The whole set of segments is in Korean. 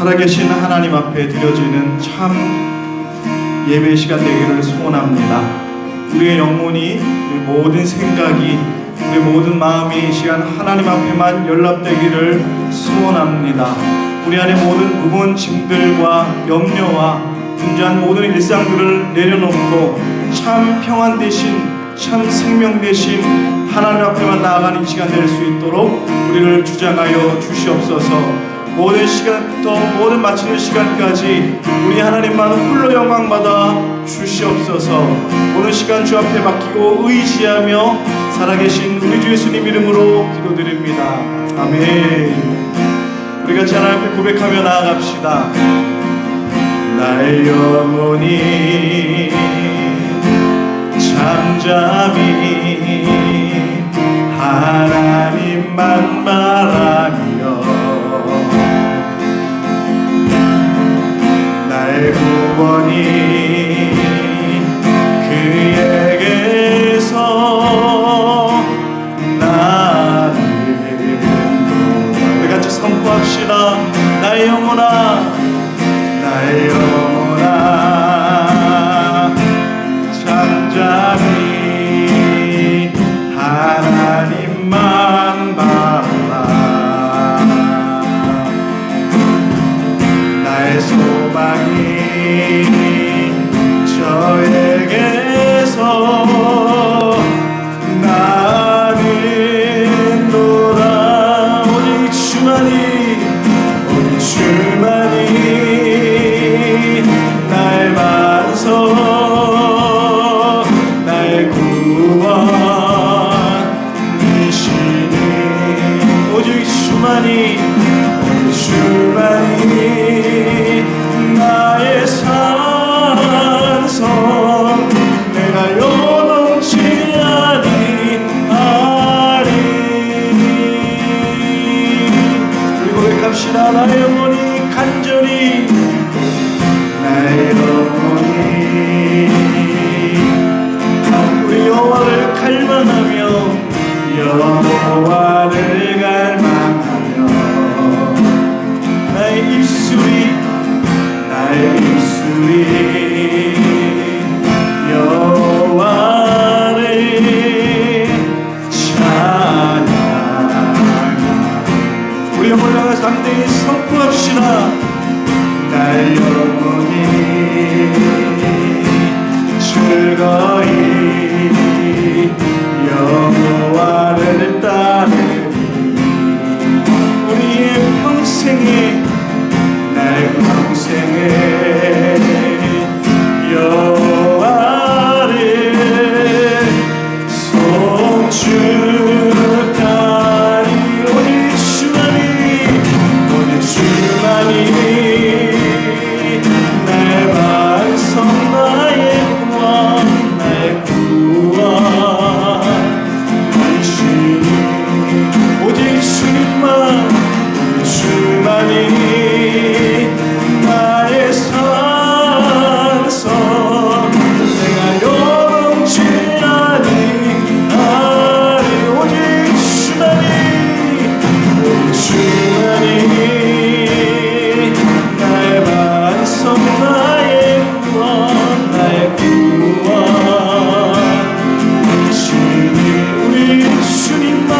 살아계신 하나님 앞에 드려지는 참 예배 시간 되기를 소원합니다. 우리의 영혼이, 우리 모든 생각이, 우리 모든 마음이 이 시간 하나님 앞에만 연락되기를 소원합니다. 우리 안에 모든 무거운 짐들과 염려와 분주한 모든 일상들을 내려놓고 참 평안 되신, 참 생명 되신 하나님 앞에만 나아가는 이 시간 될 수 있도록 우리를 주장하여 주시옵소서. 모든 시간부터 모든 마치는 시간까지 우리 하나님만 홀로 영광 받아 주시옵소서. 오늘 시간 주 앞에 맡기고 의지하며 살아계신 우리 주 예수님 이름으로 기도드립니다. 아멘. 우리 같이 하나님 앞에 고백하며 나아갑시다. 나의 영혼이 잠잠히 하나님만 바라며 나의 구원이 그에게서 나를 우리 같이 선포합시다. 나의 영혼아, 나의 영혼아 잠잠히 하나님만 바라. 나의 소망이 저에게서 나는도다. 오직 주만이, 오직 주만이 나의 반석, 나의 구원이시니. 오직 주만이, 오직 주만이 나의 산성, 내가 요동치 아니하리. 우리 고백합시다. 나의 영혼이 간절히, 나의 영혼이 우리 여호와를 갈망하며, 여호와를 갈망하며 나의 입술이 여호와를 찬양하리. 우리 영혼을 향해 담대히 선포합시다. 나의 영혼이 즐거이 여호와를 따르리. 우리의 평생에, 나의 평생에 여호와를 송축하리. 오직 주만이, 오직 주만이 나의 반석, 나의 구원, 나의 구원이시니. 오직 주님만, 주만이 나의 산성, 내가 요동치 아니하리. 오직 주만이, 오직 주만이 나의 반석, 나의 구원, 나의 구원이시니. 우리 주님만,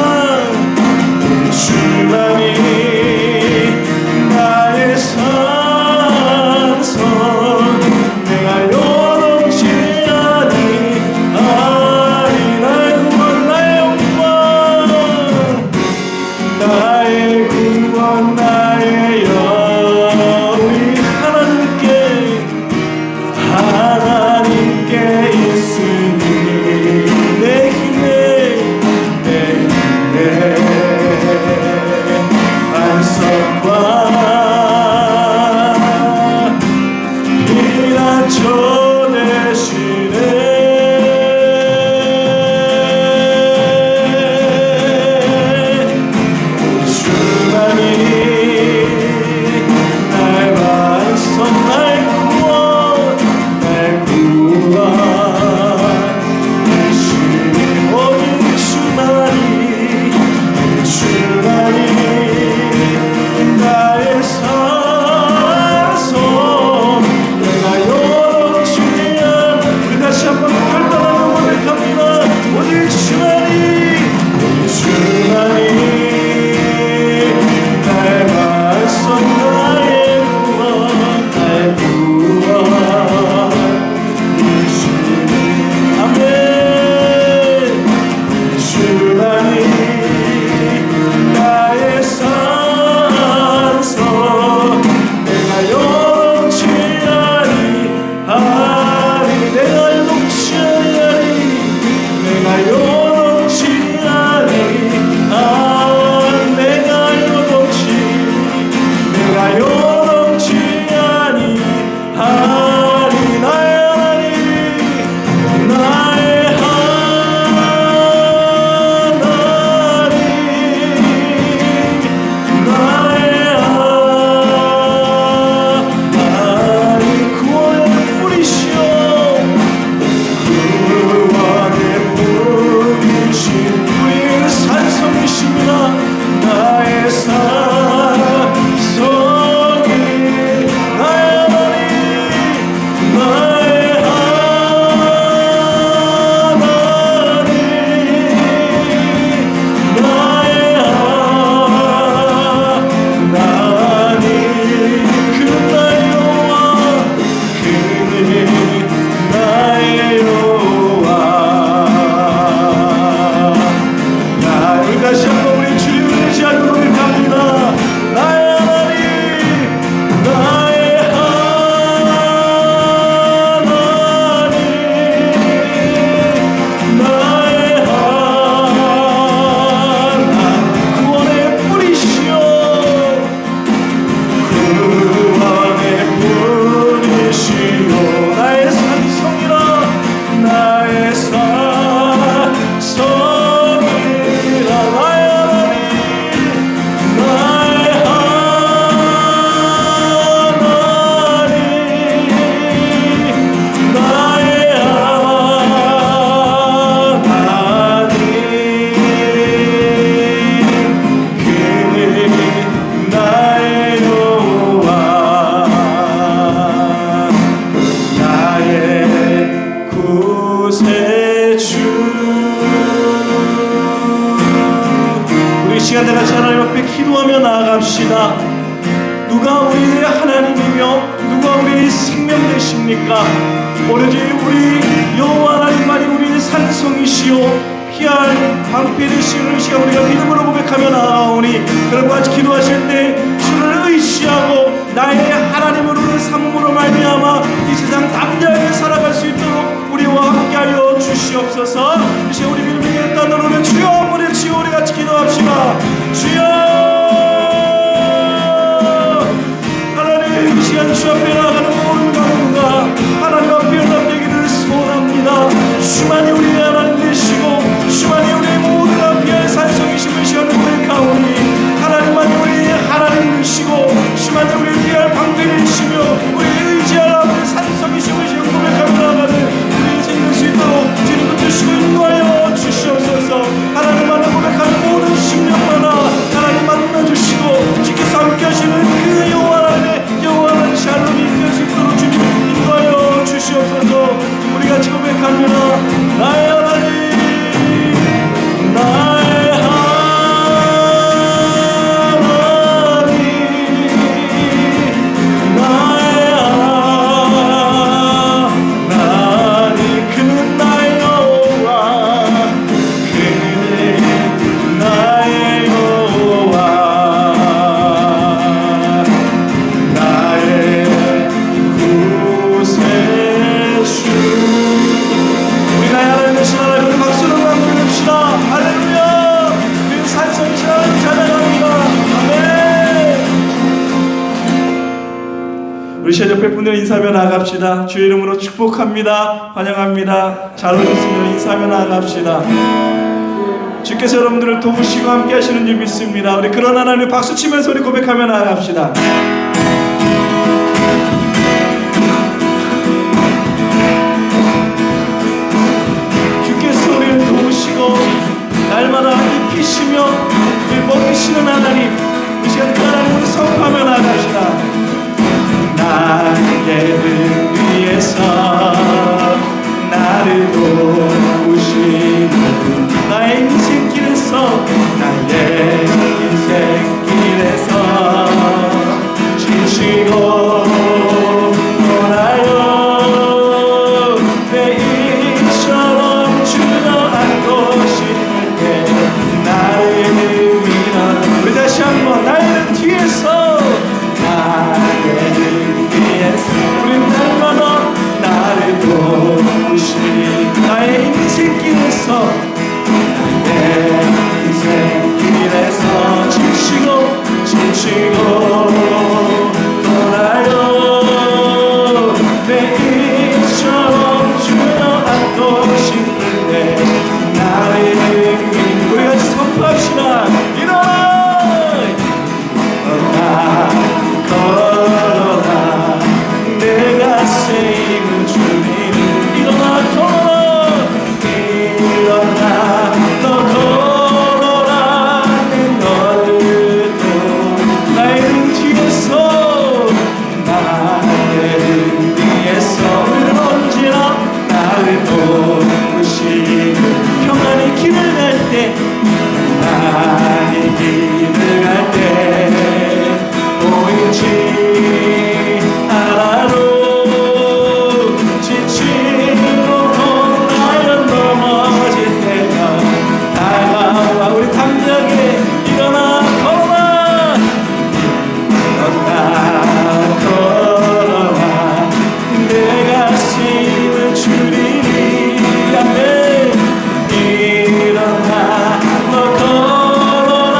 시간 다 같이 하나님 앞에 기도하며 나아갑시다. 누가 우리의 하나님이며 누가 우리의 생명 되십니까? 오로지 우리 여호와 하나님만이 우리의 산성이시오 피할 방패 되시는 시간 우리가 믿음으로 고백하며 나아오니, 그런 같이 기도하실 때 주를 의시하고 나의 하나님으로 삼음으로 말미암아 이 세상 담대하게 살아갈 수 있도록 우리와 함께하여 주시옵소서. 이제 우리 믿음의 단으로 주여 한번 외치고 우리 같이 기도합시다. 주여 하나님, 이 시간 주 앞에 나아가는 모든 가운가 하나님 앞에 연락되기를 소원합니다. 주만이 우리의 하나님 되시고 주만이 우리의 모든 앞에 산성이심을 시간 고백하오니, 하나님만이 우리의 하나님 되시고 주만이 우리의 피할 방패이시며 우리 의지할 앞에 산성이심을 시간 고백하며 나아가는 우리 인생이 될 수 있도록 주님 붙드시고 인도하여 주시옵소서. 하나님만을 고백하는 모든 심령마다 하나님 만나주시고 주께서 함께 하시는 그 여호와 하나님의 샬롬이 될 수 있도록 주님 인도하여 주시옵소서. 우리 같이 고백합니다. 나의 하나님, 나의 하나님, 나의 하나님, 그는 나의 여호와, 그는 나의 여호와, 나의 구세주. 우리 나의 하나님 되신 하나님 박수로 부릅시다. 할렐루야. 그 산성이신 하나님 찬양합니다. 아멘. 우리 시간 옆에 분들 인사하며 나아갑시다. 주의 이름으로 축복합니다. 환영합니다. 잘 오셨으면 인사하며 나아갑시다. 주께서 여러분들을 도우시고 함께 하시는 줄 믿습니다. 우리 그런 하나님 박수 치면서 우리 고백하며 나아갑시다. 주께서 우리를 도우시고 날마다 입히시며 우리 먹이시는 하나님, 이 시간 그 하나님을 선포하며 나아갑시다. 나의 등 위에서 나를 도우시는, 나의 인생길에서 나의 인생길에서 지치고 돌아요 내 입처럼 주저앉고 싶을 때 나의 믿어. 우리 다시 한번 나의 등 뒤에서, 나의 등 뒤에서 우리 날마다 나를 도우시, 나의 인생길에서 나의 인생길에서 지치고 돌아요 내 입처럼 주저앉고 싶을 때 나의 등. 우리 같이 선포합시다. 걸어라 내가 세임을 주님. 일어나 걸어라, 일어나 너 걸어라 내 너를 도. 나의 등 뒤에서, 나의 등 뒤에서 우리는 언제나 나를 도우시는, 평안히 길을 갈 때, 평안히 길을 갈 때 보이지 않아도 지치고 돌아여 넘어질 때가 다가와. 우리 담대하게 일어나 걸어라, 일어나 걸어라 내가 쓰임을 주리니. 아멘. 일어나 너 걸어라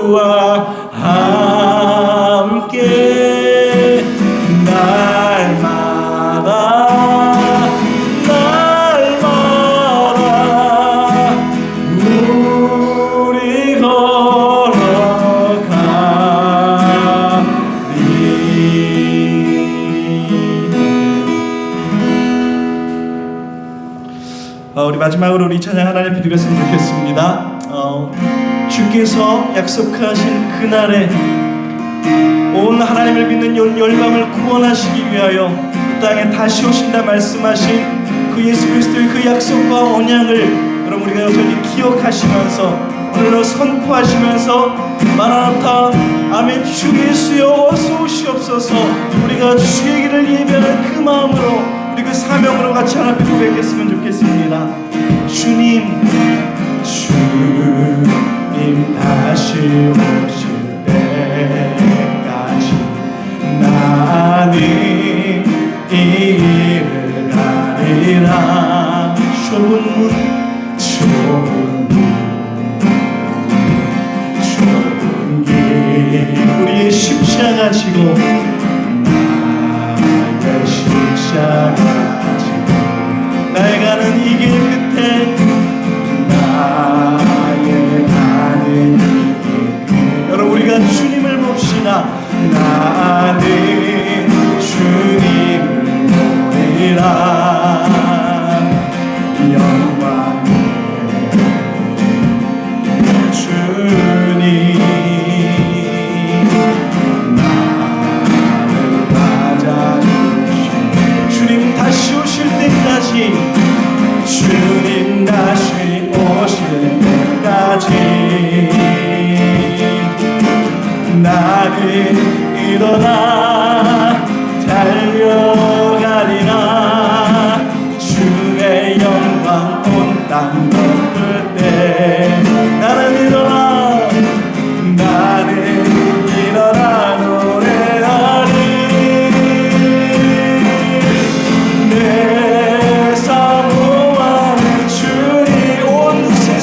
주와 함께 날마다 우리 걸어가리. 우리 마지막으로 우리 찬양 하나님 드렸으면 좋겠습니다. 주께서 약속하신 그날에 온 하나님을 믿는 열방을 구원하시기 위하여 이 땅에 다시 오신다 말씀하신 그 예수 그리스도의 그 약속과 언약을 여러분 우리가 여전히 기억하시면서 오늘로 선포하시면서 마라나타 아멘 주 예수여 어서 오시옵소서 우리가 주의 길을 예배하는 그 마음으로 우리 그 사명으로 같이 하나 고백했으면 좋겠습니다. 주님 다시 오실 때까지 나는 이 길을 가리라. 좁은 길 우리의 십자가 지고 나의 십자가 지고 나의 가는 이 길 끝에 여러분 우리가 주님을 봅시다. 나는 주님을 보리라. 영광의 주님 나를 맞아주신 주님 다시 오실 때까지 주님 다시 오실 때까지 나는 일어나 달려가리라. 주의 영광 온 땅 덮을 때 나는 일어나 노래하리. 내 사모하는 주님 온 세상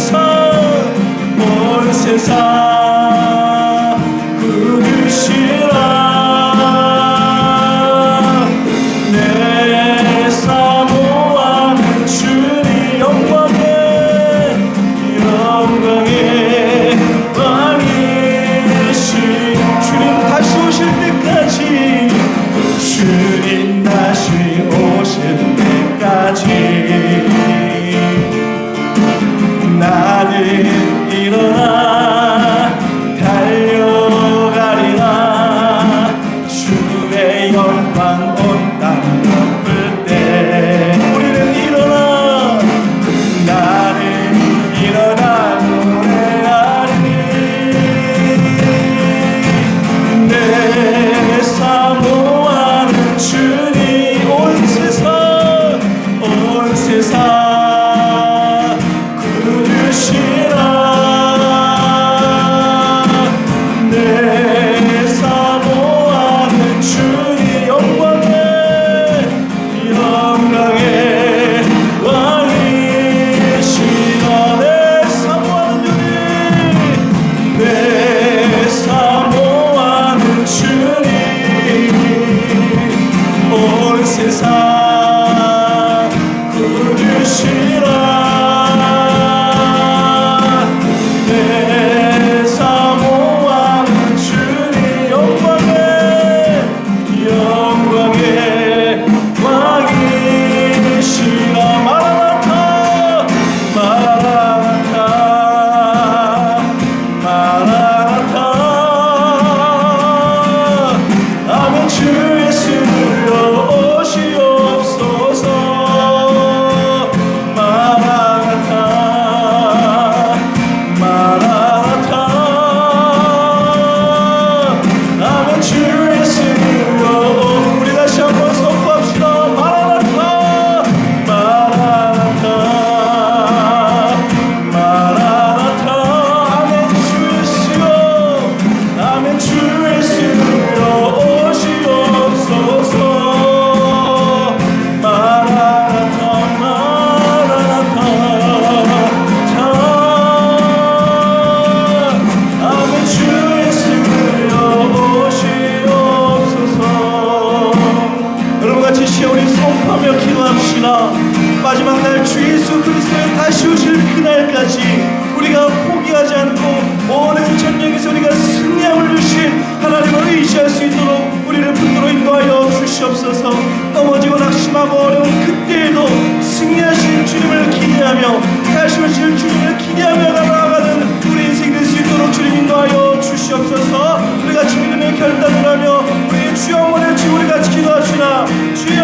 결단을 하며 우리 주 영혼의 주 우리 같이 기도합시다. 주여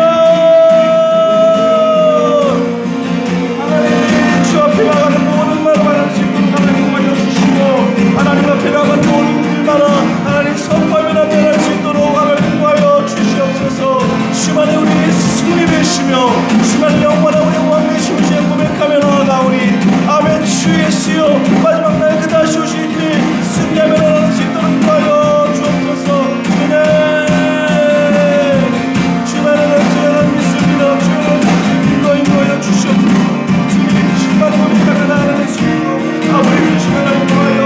하나님 주 앞에 나가는 모든 말을 하나님 하나님 알려주시고 하나님 앞에 나가는 모든 일마다 하나님 선포하며 나타날 수 있도록 하나님 구하여 주시옵소서. 주만의 우리 승리 되시며 주만의 영원한 우리 왕 되시옵시며 고백하며 나아가오니 아멘. 주 예수여 마지막 날 그다시 오실 때 승리하며 나아갈 수 있도록 구하여 주옵소서. 주만의 날수를 믿습니다. 주의 날수를 인도하여 주시옵소서. 주님이 주만의 고백하며 나아갈 수 있도록 아버지 주시며 나를 구하여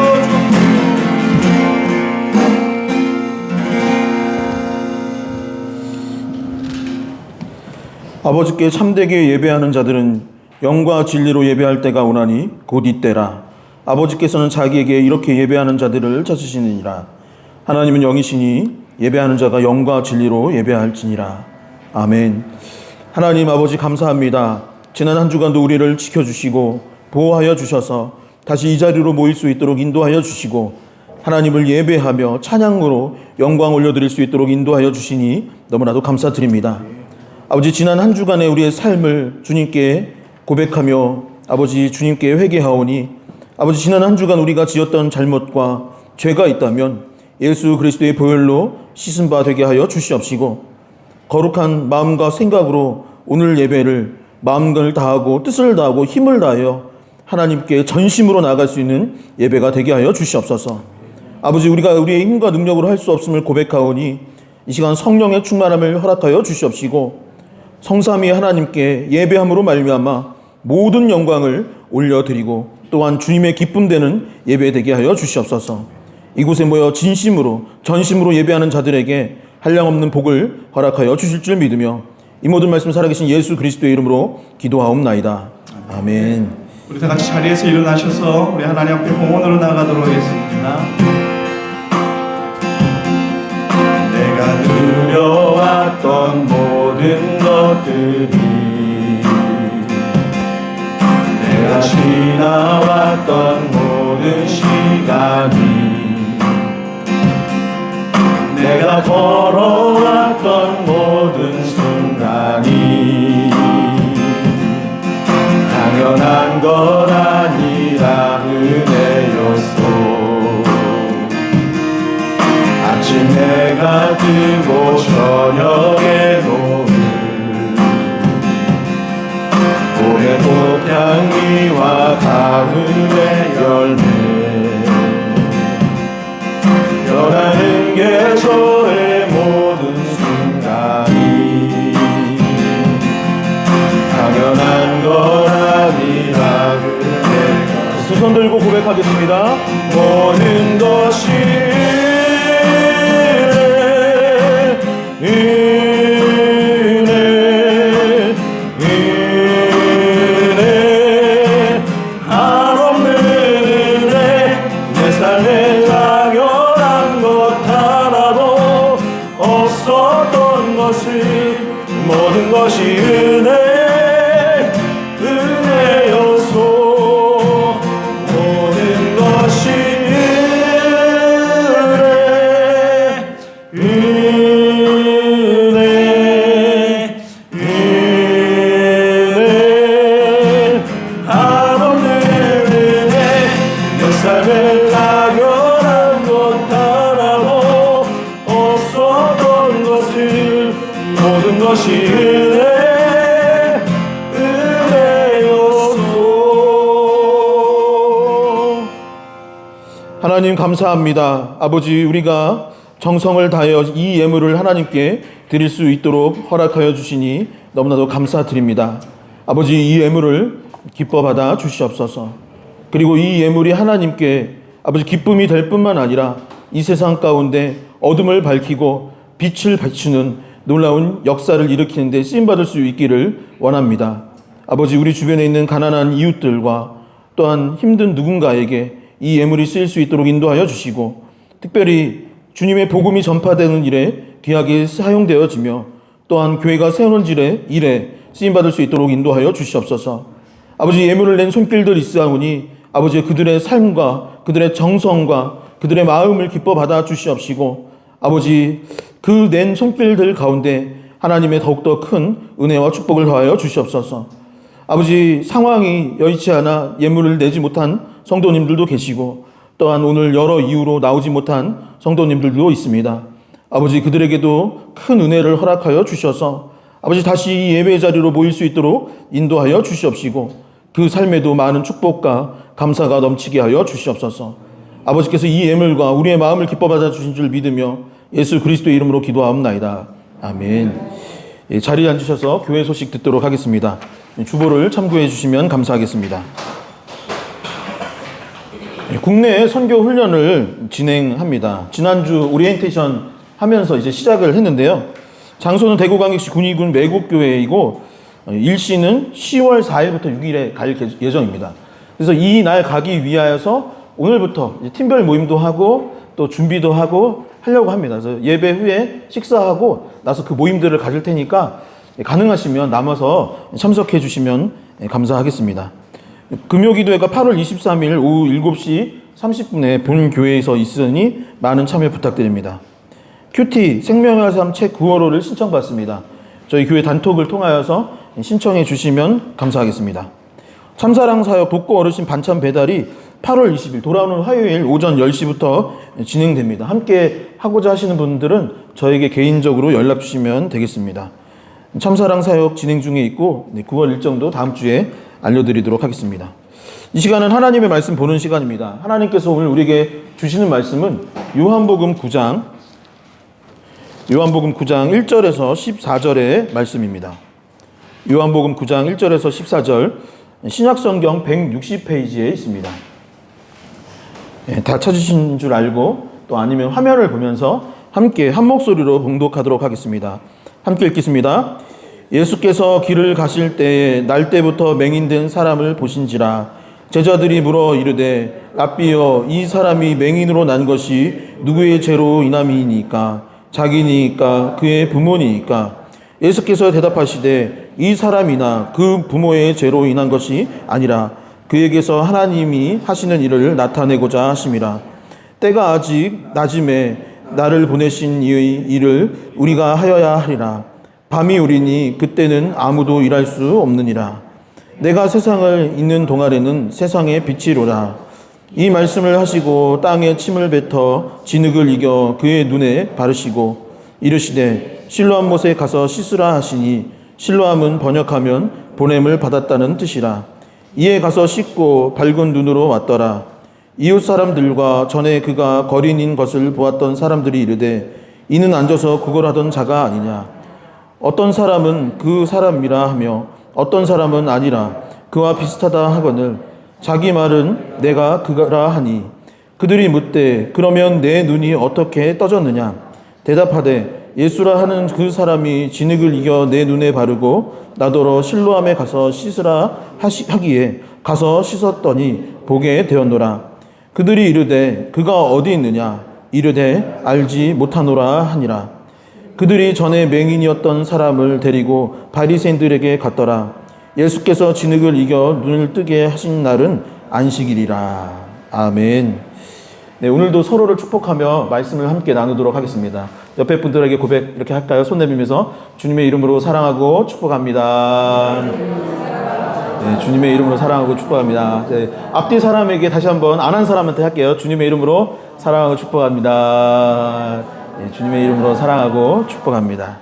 아버지께 참되게 예배하는 자들은 영과 진리로 예배할 때가 오나니 곧 이때라. 아버지께서는 자기에게 이렇게 예배하는 자들을 찾으시느니라. 하나님은 영이시니 예배하는 자가 영과 진리로 예배할지니라. 아멘. 하나님 아버지 감사합니다. 지난 한 주간도 우리를 지켜주시고 보호하여 주셔서 다시 이 자리로 모일 수 있도록 인도하여 주시고 하나님을 예배하며 찬양으로 영광 올려드릴 수 있도록 인도하여 주시니 너무나도 감사드립니다. 아버지 지난 한 주간의 우리의 삶을 주님께 고백하며 아버지 주님께 회개하오니 아버지 지난 한 주간 우리가 지었던 잘못과 죄가 있다면 예수 그리스도의 보혈로 씻은 바 되게 하여 주시옵시고 거룩한 마음과 생각으로 오늘 예배를 마음을 다하고 뜻을 다하고 힘을 다하여 하나님께 전심으로 나아갈 수 있는 예배가 되게 하여 주시옵소서. 아버지 우리가 우리의 힘과 능력으로 할 수 없음을 고백하오니 이 시간 성령의 충만함을 허락하여 주시옵시고 성삼위 하나님께 예배함으로 말미암아 모든 영광을 올려드리고 또한 주님의 기쁨 되는 예배 되게 하여 주시옵소서. 이곳에 모여 진심으로 전심으로 예배하는 자들에게 한량없는 복을 허락하여 주실 줄 믿으며 이 모든 말씀 살아계신 예수 그리스도의 이름으로 기도하옵나이다. 아멘. 우리 다 같이 자리에서 일어나셔서 우리 하나님 앞에 봉헌으로 나가도록 하겠습니다. 내가 누려왔던 모든 것들이 내가 지나왔던 모든 시간이 내가 걸어왔던 모든 순간이 당연한 건 아니라 은혜였소. 아침 해가 뜨고 저녁에 노을 봄의 꽃향기와 가을의 열매 변하는 계절의 모든 순간이 당연한 건 아니라 그대가 두 손 들고 고백하겠습니다. 모든 것이 은혜 한없는 은혜 내 삶에 당연한 것 하나도 없었던 것을 모든 것이 은혜였소. 모든 것이 은혜 한없는 은혜 내 삶에 당연한 것 하나도 없었던 것을 모든 것이 은혜였소. 하나님 감사합니다. 아버지 우리가 정성을 다하여 이 예물을 하나님께 드릴 수 있도록 허락하여 주시니 너무나도 감사드립니다. 아버지 이 예물을 기뻐 받아 주시옵소서. 그리고 이 예물이 하나님께 아버지 기쁨이 될 뿐만 아니라 이 세상 가운데 어둠을 밝히고 빛을 비추는 놀라운 역사를 일으키는 데 쓰임받을 수 있기를 원합니다. 아버지 우리 주변에 있는 가난한 이웃들과 또한 힘든 누군가에게 이 예물이 쓰일 수 있도록 인도하여 주시고 특별히 주님의 복음이 전파되는 일에 귀하게 사용되어지며 또한 교회가 세우는 일에 쓰임받을 수 있도록 인도하여 주시옵소서. 아버지 예물을 낸 손길들 있사오니 아버지 그들의 삶과 그들의 정성과 그들의 마음을 기뻐 받아 주시옵시고 아버지, 그 낸 손길들 가운데 하나님의 더욱더 큰 은혜와 축복을 더하여 주시옵소서. 아버지, 상황이 여의치 않아 예물을 내지 못한 성도님들도 계시고 또한 오늘 여러 이유로 나오지 못한 성도님들도 있습니다. 아버지, 그들에게도 큰 은혜를 허락하여 주셔서 아버지 다시 이 예배 자리로 모일 수 있도록 인도하여 주시옵시고 그 삶에도 많은 축복과 감사가 넘치게 하여 주시옵소서. 아버지께서 이 예물과 우리의 마음을 기뻐 받아 주신 줄 믿으며 예수 그리스도의 이름으로 기도하옵나이다. 아멘. 예, 자리에 앉으셔서 교회 소식 듣도록 하겠습니다. 주보를 참고해 주시면 감사하겠습니다. 예, 국내 선교 훈련을 진행합니다. 지난주 오리엔테이션 하면서 이제 시작을 했는데요. 장소는 대구광역시 군위군 매곡교회이고 일시는 10월 4일부터 6일에 갈 예정입니다. 그래서 이 날 가기 위하여서 오늘부터 팀별 모임도 하고 또 준비도 하고 하려고 합니다. 그래서 예배 후에 식사하고 나서 그 모임들을 가질 테니까 가능하시면 남아서 참석해 주시면 감사하겠습니다. 금요기도회가 8월 23일 오후 7시 30분에 본 교회에서 있으니 많은 참여 부탁드립니다. 큐티 생명의 삶 책 9월호를 신청받습니다. 저희 교회 단톡을 통하여서 신청해 주시면 감사하겠습니다. 참사랑 사역 독거 어르신 반찬 배달이 8월 20일 돌아오는 화요일 오전 10시부터 진행됩니다. 함께 하고자 하시는 분들은 저에게 개인적으로 연락 주시면 되겠습니다. 참사랑 사역 진행 중에 있고 9월 일정도 다음 주에 알려드리도록 하겠습니다. 이 시간은 하나님의 말씀 보는 시간입니다. 하나님께서 오늘 우리에게 주시는 말씀은 요한복음 9장 1절에서 14절의 말씀입니다. 요한복음 9장 1절에서 14절 신약성경 160페이지에 있습니다. 다 찾으신 줄 알고 또 아니면 화면을 보면서 함께 한 목소리로 봉독하도록 하겠습니다. 함께 읽겠습니다. 예수께서 길을 가실 때에 날 때부터 맹인된 사람을 보신지라. 제자들이 물어 이르되 랍비여, 이 사람이 맹인으로 난 것이 누구의 죄로 인함이니까? 자기니까 그의 부모니까? 예수께서 대답하시되 이 사람이나 그 부모의 죄로 인한 것이 아니라 그에게서 하나님이 하시는 일을 나타내고자 하심이라. 때가 아직 낮음에 나를 보내신 이의 일을 우리가 하여야 하리라. 밤이 오리니 그때는 아무도 일할 수 없느니라. 내가 세상을 있는 동안에는 세상의 빛이로라. 이 말씀을 하시고 땅에 침을 뱉어 진흙을 이겨 그의 눈에 바르시고 이르시되 실로암 못에 가서 씻으라 하시니 실로암은 번역하면 보냄을 받았다는 뜻이라. 이에 가서 씻고 밝은 눈으로 왔더라. 이웃 사람들과 전에 그가 거린인 것을 보았던 사람들이 이르되 이는 앉아서 구걸하던 자가 아니냐. 어떤 사람은 그 사람이라 하며 어떤 사람은 아니라 그와 비슷하다 하거늘 자기 말은 내가 그가라 하니 그들이 묻되 그러면 내 눈이 어떻게 떠졌느냐. 대답하되 예수라 하는 그 사람이 진흙을 이겨 내 눈에 바르고 나더러 실로암에 가서 씻으라 하기에 가서 씻었더니 보게 되었노라. 그들이 이르되 그가 어디 있느냐. 이르되 알지 못하노라 하니라. 그들이 전에 맹인이었던 사람을 데리고 바리새인들에게 갔더라. 예수께서 진흙을 이겨 눈을 뜨게 하신 날은 안식일이라. 아멘. 네, 오늘도 서로를 축복하며 말씀을 함께 나누도록 하겠습니다. 옆에 분들에게 고백 이렇게 할까요? 손 내밀면서 주님의 이름으로 사랑하고 축복합니다. 네, 주님의 이름으로 사랑하고 축복합니다. 네, 앞뒤 사람에게 다시 한번 안 한 사람한테 할게요. 주님의 이름으로 사랑하고 축복합니다. 네, 주님의 이름으로 사랑하고 축복합니다.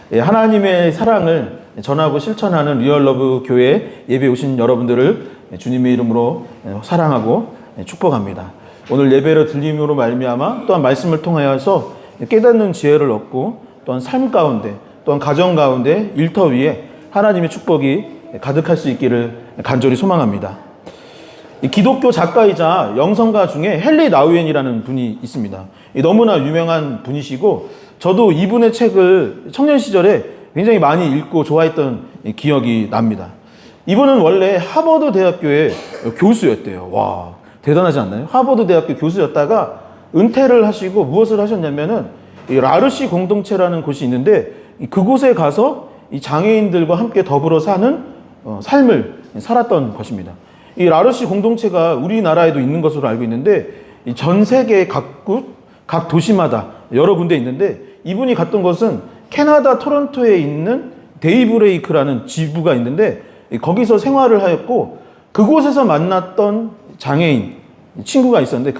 네, 하나님의 사랑을 전하고 실천하는 리얼러브 교회 예배 오신 여러분들을 주님의 이름으로 사랑하고 축복합니다. 오늘 예배를 들림으로 말미암아 또한 말씀을 통하여서 깨닫는 지혜를 얻고 또한 삶 가운데 또한 가정 가운데 일터 위에 하나님의 축복이 가득할 수 있기를 간절히 소망합니다. 기독교 작가이자 영성가 중에 헨리 나우엔이라는 분이 있습니다. 너무나 유명한 분이시고 저도 이분의 책을 청년 시절에 굉장히 많이 읽고 좋아했던 기억이 납니다. 이분은 원래 하버드 대학교의 교수였대요. 와, 대단하지 않나요? 하버드 대학교 교수였다가 은퇴를 하시고 무엇을 하셨냐면은 이 라르시 공동체라는 곳이 있는데 그곳에 가서 이 장애인들과 함께 더불어 사는 삶을 살았던 것입니다. 이 라르시 공동체가 우리나라에도 있는 것으로 알고 있는데 전 세계 각 도시마다 여러 군데 있는데 이분이 갔던 곳은 캐나다 토론토에 있는 데이브레이크라는 지부가 있는데 거기서 생활을 하였고 그곳에서 만났던 장애인 친구가 있었는데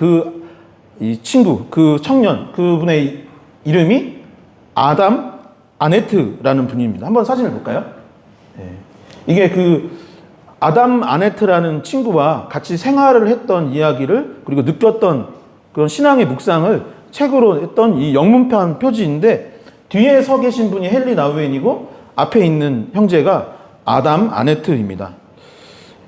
이 친구, 그 청년, 그분의 이름이 아담 아네트라는 분입니다. 한번 사진을 볼까요? 이게 아담 아네트라는 친구와 같이 생활을 했던 이야기를 그리고 느꼈던 그런 신앙의 묵상을 책으로 했던 이 영문판 표지인데 뒤에 서 계신 분이 헨리 나우엔이고 앞에 있는 형제가 아담 아네트입니다.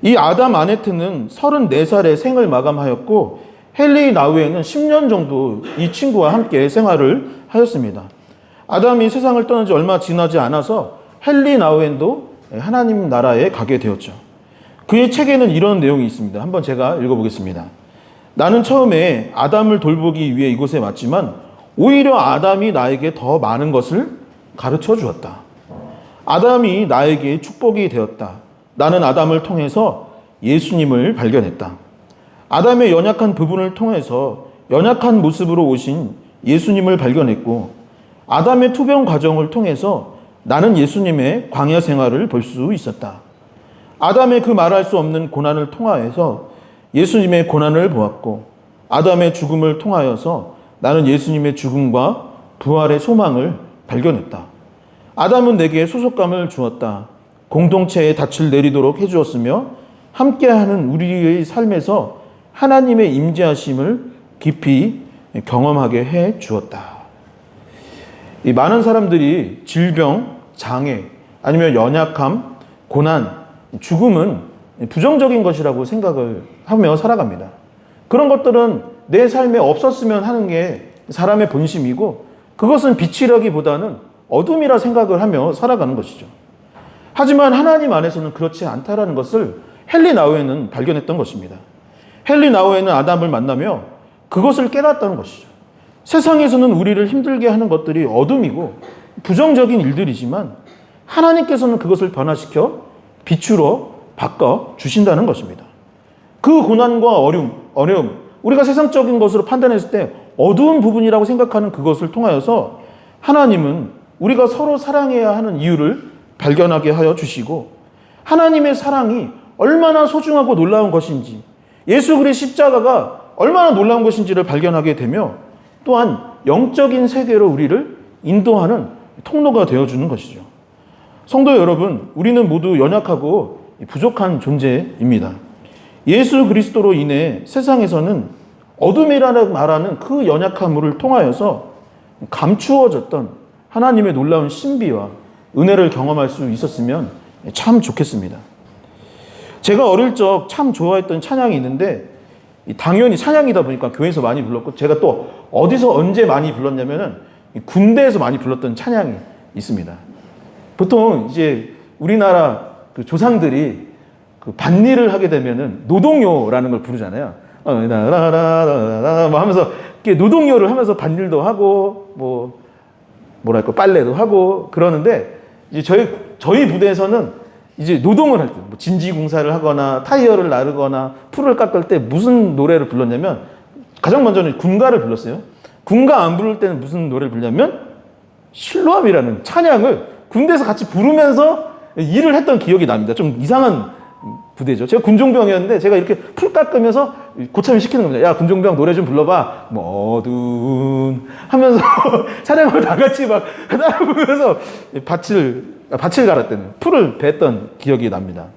이 아담 아네트는 34살에 생을 마감하였고 헨리 나우엔은 10년 정도 이 친구와 함께 생활을 하였습니다. 아담이 세상을 떠난 지 얼마 지나지 않아서 헨리 나우엔도 하나님 나라에 가게 되었죠. 그의 책에는 이런 내용이 있습니다. 한번 제가 읽어보겠습니다. 나는 처음에 아담을 돌보기 위해 이곳에 왔지만 오히려 아담이 나에게 더 많은 것을 가르쳐 주었다. 아담이 나에게 축복이 되었다. 나는 아담을 통해서 예수님을 발견했다. 아담의 연약한 부분을 통해서 연약한 모습으로 오신 예수님을 발견했고 아담의 투병 과정을 통해서 나는 예수님의 광야 생활을 볼 수 있었다. 아담의 그 말할 수 없는 고난을 통하여서 예수님의 고난을 보았고 아담의 죽음을 통하여서 나는 예수님의 죽음과 부활의 소망을 발견했다. 아담은 내게 소속감을 주었다. 공동체에 닻을 내리도록 해주었으며 함께하는 우리의 삶에서 하나님의 임재하심을 깊이 경험하게 해 주었다. 이 많은 사람들이 질병, 장애, 아니면 연약함, 고난, 죽음은 부정적인 것이라고 생각을 하며 살아갑니다. 그런 것들은 내 삶에 없었으면 하는 게 사람의 본심이고 그것은 빛이라기보다는 어둠이라 생각을 하며 살아가는 것이죠. 하지만 하나님 안에서는 그렇지 않다라는 것을 헨리 나우엔은 발견했던 것입니다. 헨리 나우엔은 아담을 만나며 그것을 깨닫다는 것이죠. 세상에서는 우리를 힘들게 하는 것들이 어둠이고 부정적인 일들이지만 하나님께서는 그것을 변화시켜 빛으로 바꿔 주신다는 것입니다. 그 고난과 어려움, 우리가 세상적인 것으로 판단했을 때 어두운 부분이라고 생각하는 그것을 통하여서 하나님은 우리가 서로 사랑해야 하는 이유를 발견하게 하여 주시고 하나님의 사랑이 얼마나 소중하고 놀라운 것인지 예수 그리스도의 십자가가 얼마나 놀라운 것인지를 발견하게 되며 또한 영적인 세계로 우리를 인도하는 통로가 되어주는 것이죠. 성도 여러분, 우리는 모두 연약하고 부족한 존재입니다. 예수 그리스도로 인해 세상에서는 어둠이라는 말하는 그 연약함을 통하여서 감추어졌던 하나님의 놀라운 신비와 은혜를 경험할 수 있었으면 참 좋겠습니다. 제가 어릴 적 참 좋아했던 찬양이 있는데 당연히 찬양이다 보니까 교회에서 많이 불렀고 제가 또 어디서 언제 많이 불렀냐면은 군대에서 많이 불렀던 찬양이 있습니다. 보통 이제 우리나라 그 조상들이 그 밭일을 하게 되면은 노동요라는 걸 부르잖아요. 뭐 하면서 이렇게 노동요를 하면서 밭일도 하고 뭐랄까 빨래도 하고 그러는데 이제 저희 부대에서는 이제 노동을 할 때 뭐 진지 공사를 하거나 타이어를 나르거나 풀을 깎을 때 무슨 노래를 불렀냐면 가장 먼저는 군가를 불렀어요. 군가 안 부를 때는 무슨 노래를 부르냐면 실로암이라는 찬양을 군대에서 같이 부르면서 일을 했던 기억이 납니다. 좀 이상한 부대죠. 제가 군종병이었는데 제가 이렇게 풀 깎으면서 고참을 시키는 겁니다. 야, 군종병 노래 좀 불러봐. 뭐 어두운 하면서 찬양을 다 같이 막 따라 부르면서 밭을 갈았다는 풀을 뱄던 기억이 납니다.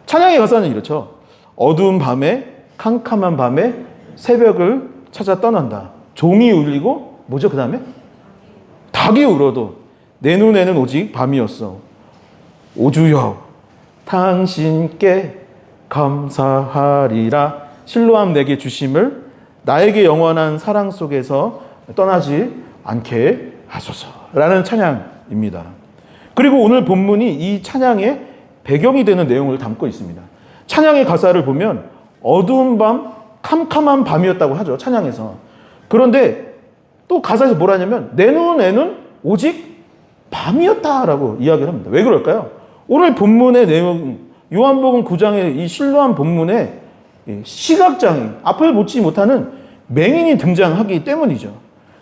찬양의 가사는 이렇죠. 어두운 밤에 캄캄한 밤에 새벽을 찾아 떠난다. 종이 울리고 뭐죠 그 다음에? 닭이 울어도 내 눈에는 오직 밤이었어. 오주여 당신께 감사하리라. 실로암 내게 주심을 나에게 영원한 사랑 속에서 떠나지 않게 하소서라는 찬양입니다. 그리고 오늘 본문이 이 찬양의 배경이 되는 내용을 담고 있습니다. 찬양의 가사를 보면 어두운 밤, 캄캄한 밤이었다고 하죠. 찬양에서. 그런데 또 가사에서 뭐라냐면 내 눈에는 오직 밤이었다라고 이야기를 합니다. 왜 그럴까요? 오늘 본문의 내용, 요한복음 9장의 이 실로암 본문에 시각장애인, 앞을 보지 못하는 맹인이 등장하기 때문이죠.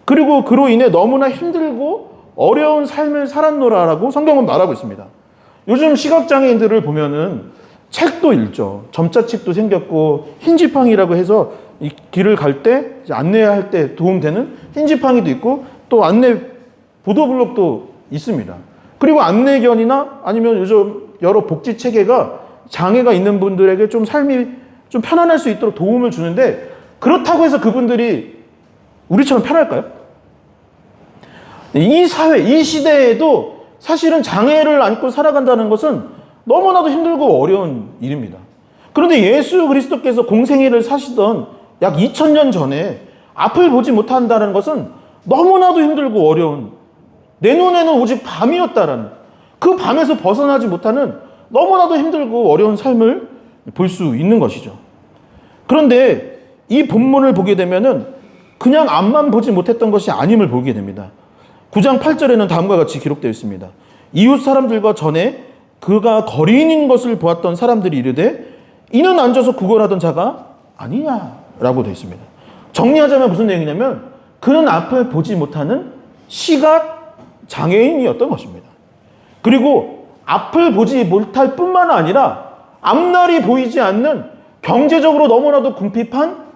그리고 그로 인해 너무나 힘들고 어려운 삶을 살았노라라고 성경은 말하고 있습니다. 요즘 시각장애인들을 보면은 책도 읽죠. 점자책도 생겼고 흰지팡이라고 해서 이 길을 갈 때 안내할 때 도움되는 흰지팡이도 있고 또 안내 보도블록도 있습니다. 그리고 안내견이나 아니면 요즘 여러 복지 체계가 장애가 있는 분들에게 좀 삶이 좀 편안할 수 있도록 도움을 주는데 그렇다고 해서 그분들이 우리처럼 편할까요? 이 사회, 이 시대에도 사실은 장애를 안고 살아간다는 것은 너무나도 힘들고 어려운 일입니다. 그런데 예수 그리스도께서 공생애를 사시던 약 2000년 전에 앞을 보지 못한다는 것은 너무나도 힘들고 어려운, 내 눈에는 오직 밤이었다라는, 그 밤에서 벗어나지 못하는 너무나도 힘들고 어려운 삶을 볼 수 있는 것이죠. 그런데 이 본문을 보게 되면은 그냥 앞만 보지 못했던 것이 아님을 보게 됩니다. 9장 8절에는 다음과 같이 기록되어 있습니다. 이웃 사람들과 전에 그가 거리인인 것을 보았던 사람들이 이르되 이는 앉아서 구걸하던 자가 아니냐라고 되어 있습니다. 정리하자면 무슨 내용이냐면 그는 앞을 보지 못하는 시각 장애인이었던 것입니다. 그리고 앞을 보지 못할 뿐만 아니라 앞날이 보이지 않는 경제적으로 너무나도 궁핍한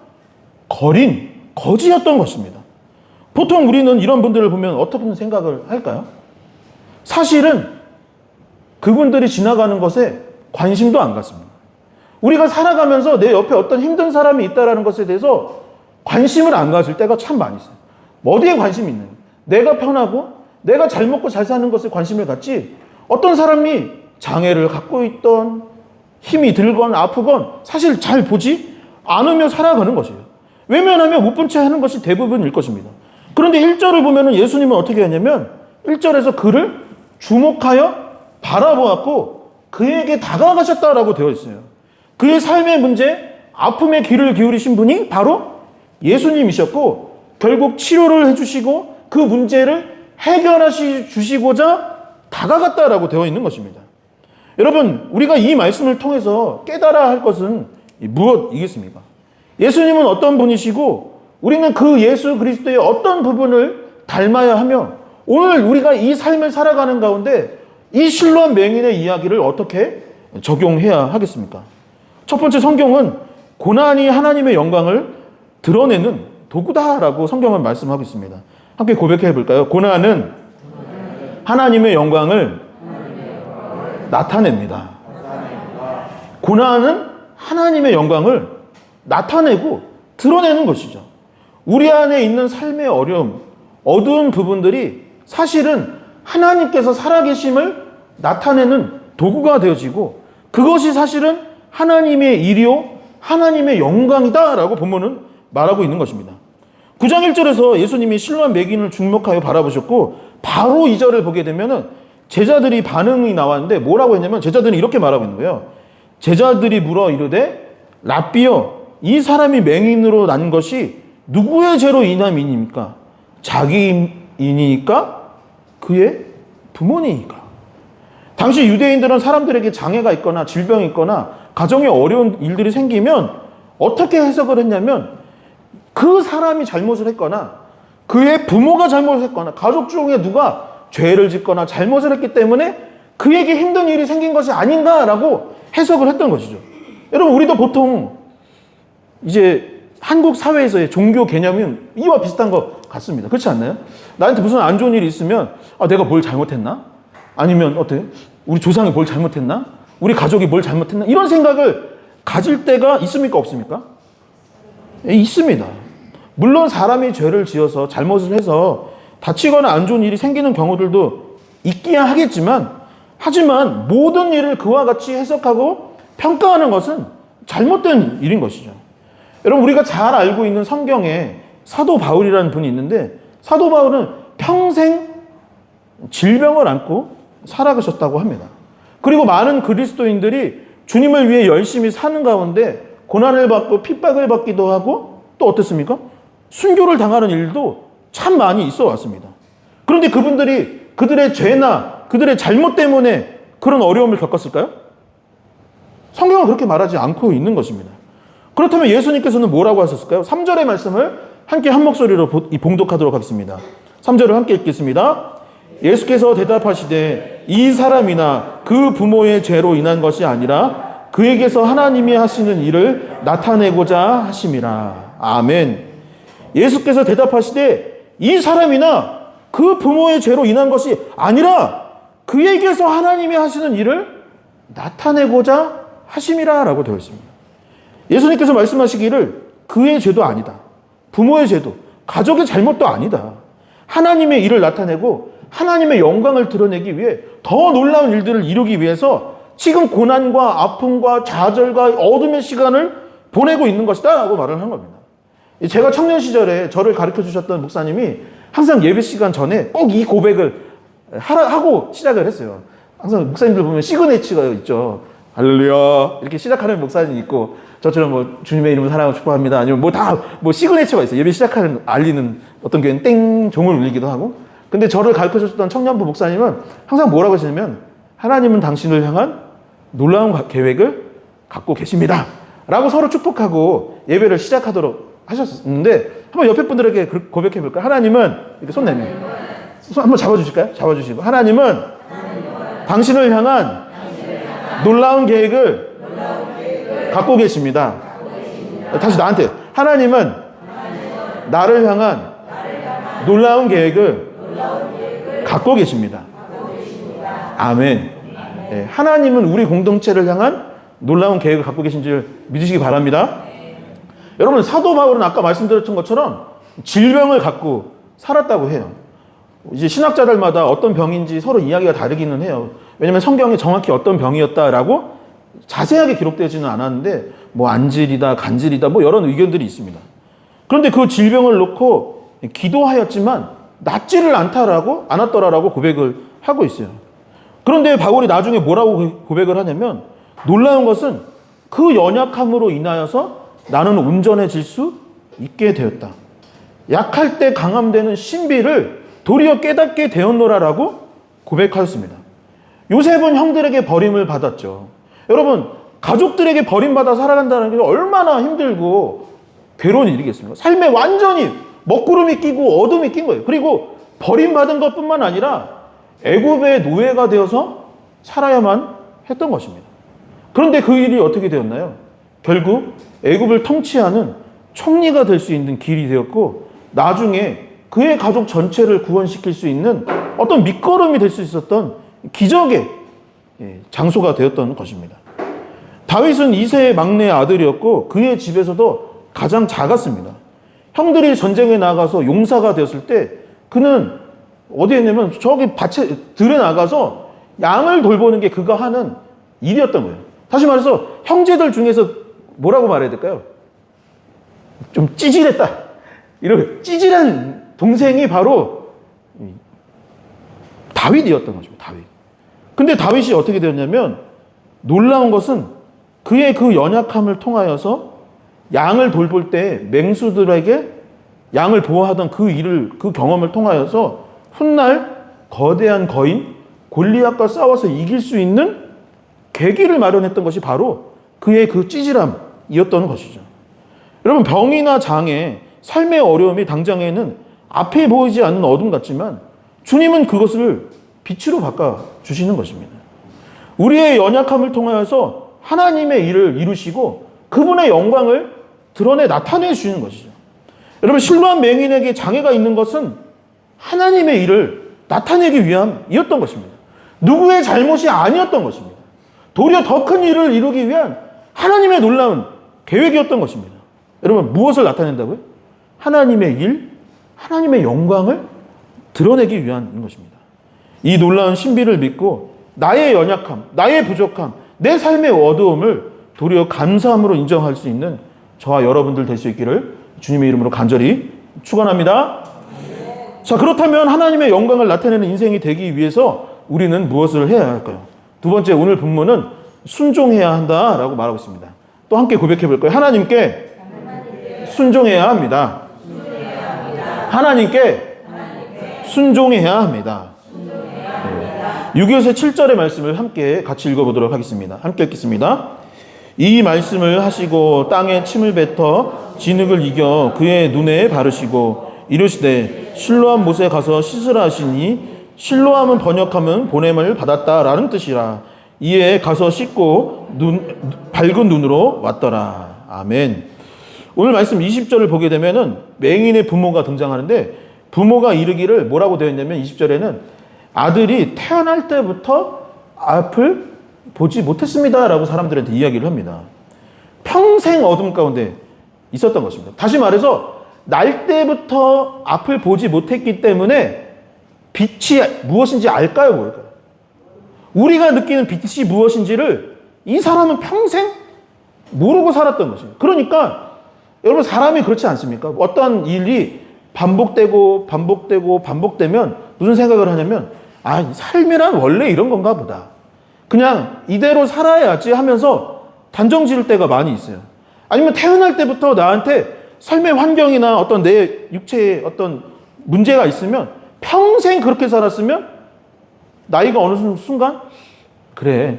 거지였던 것입니다. 보통 우리는 이런 분들을 보면 어떤 생각을 할까요? 사실은 그분들이 지나가는 것에 관심도 안 갖습니다. 우리가 살아가면서 내 옆에 어떤 힘든 사람이 있다는 것에 대해서 관심을 안 가질 때가 참 많이 있어요. 어디에 관심이 있는 거예요? 내가 편하고 내가 잘 먹고 잘 사는 것에 관심을 갖지 어떤 사람이 장애를 갖고 있던 힘이 들건 아프건 사실 잘 보지 않으며 살아가는 것이에요. 외면하며 못 본 채 하는 것이 대부분일 것입니다. 그런데 1절을 보면 예수님은 어떻게 하냐면 1절에서 그를 주목하여 바라보았고 그에게 다가가셨다라고 되어 있어요. 그의 삶의 문제, 아픔에 귀를 기울이신 분이 바로 예수님이셨고 결국 치료를 해주시고 그 문제를 해결하시 주시고자 다가갔다라고 되어 있는 것입니다. 여러분, 우리가 이 말씀을 통해서 깨달아야 할 것은 무엇이겠습니까? 예수님은 어떤 분이시고 우리는 그 예수 그리스도의 어떤 부분을 닮아야 하며 오늘 우리가 이 삶을 살아가는 가운데 이 실로암 맹인의 이야기를 어떻게 적용해야 하겠습니까? 첫 번째, 성경은 고난이 하나님의 영광을 드러내는 도구다라고 성경은 말씀하고 있습니다. 함께 고백해 볼까요? 고난은 하나님의 영광을 나타냅니다. 고난은 하나님의 영광을 나타내고 드러내는 것이죠. 우리 안에 있는 삶의 어려움, 어두운 부분들이 사실은 하나님께서 살아계심을 나타내는 도구가 되어지고 그것이 사실은 하나님의 일이요 하나님의 영광이다라고 본문은 말하고 있는 것입니다. 9장 1절에서 예수님이 실로암 맹인을 주목하여 바라보셨고 바로 2절을 보게 되면 제자들이 반응이 나왔는데 뭐라고 했냐면 제자들이 이렇게 말하고 있는 거예요. 제자들이 물어 이르되 랍비여 이 사람이 맹인으로 난 것이 누구의 죄로 인함이니까? 자기인이니까? 그의 부모니까? 당시 유대인들은 사람들에게 장애가 있거나 질병이 있거나 가정에 어려운 일들이 생기면 어떻게 해석을 했냐면 그 사람이 잘못을 했거나 그의 부모가 잘못을 했거나 가족 중에 누가 죄를 짓거나 잘못을 했기 때문에 그에게 힘든 일이 생긴 것이 아닌가라고 해석을 했던 것이죠. 여러분, 우리도 보통 이제 한국 사회에서의 종교 개념은 이와 비슷한 것 같습니다. 그렇지 않나요? 나한테 무슨 안 좋은 일이 있으면 내가 뭘 잘못했나? 아니면 어때요? 우리 조상이 뭘 잘못했나? 우리 가족이 뭘 잘못했나? 이런 생각을 가질 때가 있습니까? 없습니까? 있습니다. 물론 사람이 죄를 지어서 잘못을 해서 다치거나 안 좋은 일이 생기는 경우들도 있기야 하겠지만 하지만 모든 일을 그와 같이 해석하고 평가하는 것은 잘못된 일인 것이죠. 여러분, 우리가 잘 알고 있는 성경에 사도 바울이라는 분이 있는데 사도 바울은 평생 질병을 안고 살아가셨다고 합니다. 그리고 많은 그리스도인들이 주님을 위해 열심히 사는 가운데 고난을 받고 핍박을 받기도 하고 또 어떻습니까? 순교를 당하는 일도 참 많이 있어 왔습니다. 그런데 그분들이 그들의 죄나 그들의 잘못 때문에 그런 어려움을 겪었을까요? 성경은 그렇게 말하지 않고 있는 것입니다. 그렇다면 예수님께서는 뭐라고 하셨을까요? 3절의 말씀을 함께 한 목소리로 봉독하도록 하겠습니다. 3절을 함께 읽겠습니다. 예수께서 대답하시되 이 사람이나 그 부모의 죄로 인한 것이 아니라 그에게서 하나님이 하시는 일을 나타내고자 하심이라. 아멘. 예수께서 대답하시되 이 사람이나 그 부모의 죄로 인한 것이 아니라 그에게서 하나님이 하시는 일을 나타내고자 하심이라 라고 되어 있습니다. 예수님께서 말씀하시기를 그의 죄도 아니다, 부모의 죄도, 가족의 잘못도 아니다, 하나님의 일을 나타내고 하나님의 영광을 드러내기 위해 더 놀라운 일들을 이루기 위해서 지금 고난과 아픔과 좌절과 어둠의 시간을 보내고 있는 것이다 라고 말을 한 겁니다. 제가 청년 시절에 저를 가르쳐 주셨던 목사님이 항상 예배 시간 전에 꼭 이 고백을 하고 시작을 했어요. 항상 목사님들 보면 시그니처가 있죠. 할렐루야 이렇게 시작하는 목사님이 있고, 저처럼 뭐 주님의 이름을 사랑하고 축복합니다, 아니면 뭐 다 뭐 시그니처가 있어요. 예배 시작하는 알리는, 어떤 교회는 땡 종을 울리기도 하고. 근데 저를 가르쳐 주셨던 청년부 목사님은 항상 뭐라고 하시냐면, 하나님은 당신을 향한 놀라운 계획을 갖고 계십니다 라고 서로 축복하고 예배를 시작하도록 하셨는데, 한번 옆에 분들에게 고백해 볼까요? 하나님은, 이렇게 손 내밀고 한번 잡아주실까요? 잡아주시고, 하나님은 당신을 향한 놀라운 계획을 갖고 계십니다. 다시 나한테, 하나님은 나를 향한 놀라운 계획을 갖고 계십니다. 아멘. 네, 하나님은 우리 공동체를 향한 놀라운 계획을 갖고 계신 줄 믿으시기 바랍니다. 여러분, 사도 바울은 아까 말씀드렸던 것처럼 질병을 갖고 살았다고 해요. 이제 신학자들마다 어떤 병인지 서로 이야기가 다르기는 해요. 왜냐하면 성경에 정확히 어떤 병이었다라고 자세하게 기록되지는 않았는데, 뭐 안질이다, 간질이다, 뭐 여러 의견들이 있습니다. 그런데 그 질병을 놓고 기도하였지만 낫지를 않았더라라고 고백을 하고 있어요. 그런데 바울이 나중에 뭐라고 고백을 하냐면, 놀라운 것은 그 연약함으로 인하여서 나는 온전해질 수 있게 되었다. 약할 때 강함되는 신비를 도리어 깨닫게 되었노라라고 고백하였습니다. 요셉은 형들에게 버림을 받았죠. 여러분, 가족들에게 버림받아 살아간다는 게 얼마나 힘들고 괴로운 일이겠습니까? 삶에 완전히 먹구름이 끼고 어둠이 낀 거예요. 그리고 버림받은 것뿐만 아니라 애굽의 노예가 되어서 살아야만 했던 것입니다. 그런데 그 일이 어떻게 되었나요? 결국 애굽을 통치하는 총리가 될 수 있는 길이 되었고, 나중에 그의 가족 전체를 구원시킬 수 있는 어떤 밑거름이 될 수 있었던 기적의 장소가 되었던 것입니다. 다윗은 이세의 막내 아들이었고 그의 집에서도 가장 작았습니다. 형들이 전쟁에 나가서 용사가 되었을 때 그는 어디에 있냐면 저기 들에 나가서 양을 돌보는 게 그가 하는 일이었던 거예요. 다시 말해서 형제들 중에서 뭐라고 말해야 될까요? 좀 찌질했다, 이렇게 찌질한 동생이 바로 다윗이었던 거죠. 다윗. 근데 다윗이 어떻게 되었냐면, 놀라운 것은 그의 그 연약함을 통하여서 양을 돌볼 때 맹수들에게 양을 보호하던 그 경험을 통하여서 훗날 거대한 거인 골리앗과 싸워서 이길 수 있는 계기를 마련했던 것이 바로 그의 그 찌질함이었던 것이죠. 여러분, 병이나 장애, 삶의 어려움이 당장에는 앞에 보이지 않는 어둠 같지만 주님은 그것을 빛으로 바꿔주시는 것입니다. 우리의 연약함을 통하여서 하나님의 일을 이루시고 그분의 영광을 드러내 나타내 주시는 것이죠. 여러분, 실로암 맹인에게 장애가 있는 것은 하나님의 일을 나타내기 위함이었던 것입니다. 누구의 잘못이 아니었던 것입니다. 도리어 더 큰 일을 이루기 위한 하나님의 놀라운 계획이었던 것입니다. 여러분, 무엇을 나타낸다고요? 하나님의 일, 하나님의 영광을 드러내기 위한 것입니다. 이 놀라운 신비를 믿고 나의 연약함, 나의 부족함, 내 삶의 어두움을 도리어 감사함으로 인정할 수 있는 저와 여러분들 될 수 있기를 주님의 이름으로 간절히 축원합니다. 자, 그렇다면 하나님의 영광을 나타내는 인생이 되기 위해서 우리는 무엇을 해야 할까요? 두 번째, 오늘 본문은 순종해야 한다라고 말하고 있습니다. 또 함께 고백해 볼까요? 하나님께 순종해야 합니다. 하나님께 순종해야 합니다. 6.25세 7절의 말씀을 함께 같이 읽어보도록 하겠습니다. 함께 읽겠습니다. 이 말씀을 하시고 땅에 침을 뱉어 진흙을 이겨 그의 눈에 바르시고 이르시되 실로암 못에 가서 씻으라 하시니 실로암은 번역하면 보냄을 받았다라는 뜻이라. 이에 가서 씻고 밝은 눈으로 왔더라. 아멘. 오늘 말씀 20절을 보게 되면은 맹인의 부모가 등장하는데, 부모가 이르기를 뭐라고 되어 있냐면 20절에는 아들이 태어날 때부터 앞을 보지 못했습니다 라고 사람들한테 이야기를 합니다. 평생 어둠 가운데 있었던 것입니다. 다시 말해서 날 때부터 앞을 보지 못했기 때문에 빛이 무엇인지 알까요, 모를까요? 우리가 느끼는 빛이 무엇인지를 이 사람은 평생 모르고 살았던 것이에요. 그러니까 여러분, 사람이 그렇지 않습니까? 어떤 일이 반복되면 무슨 생각을 하냐면, 삶이란 원래 이런 건가 보다. 그냥 이대로 살아야지 하면서 단정 지을 때가 많이 있어요. 아니면 태어날 때부터 나한테 삶의 환경이나 어떤 내 육체에 어떤 문제가 있으면 평생 그렇게 살았으면 나이가 어느 순간 그래,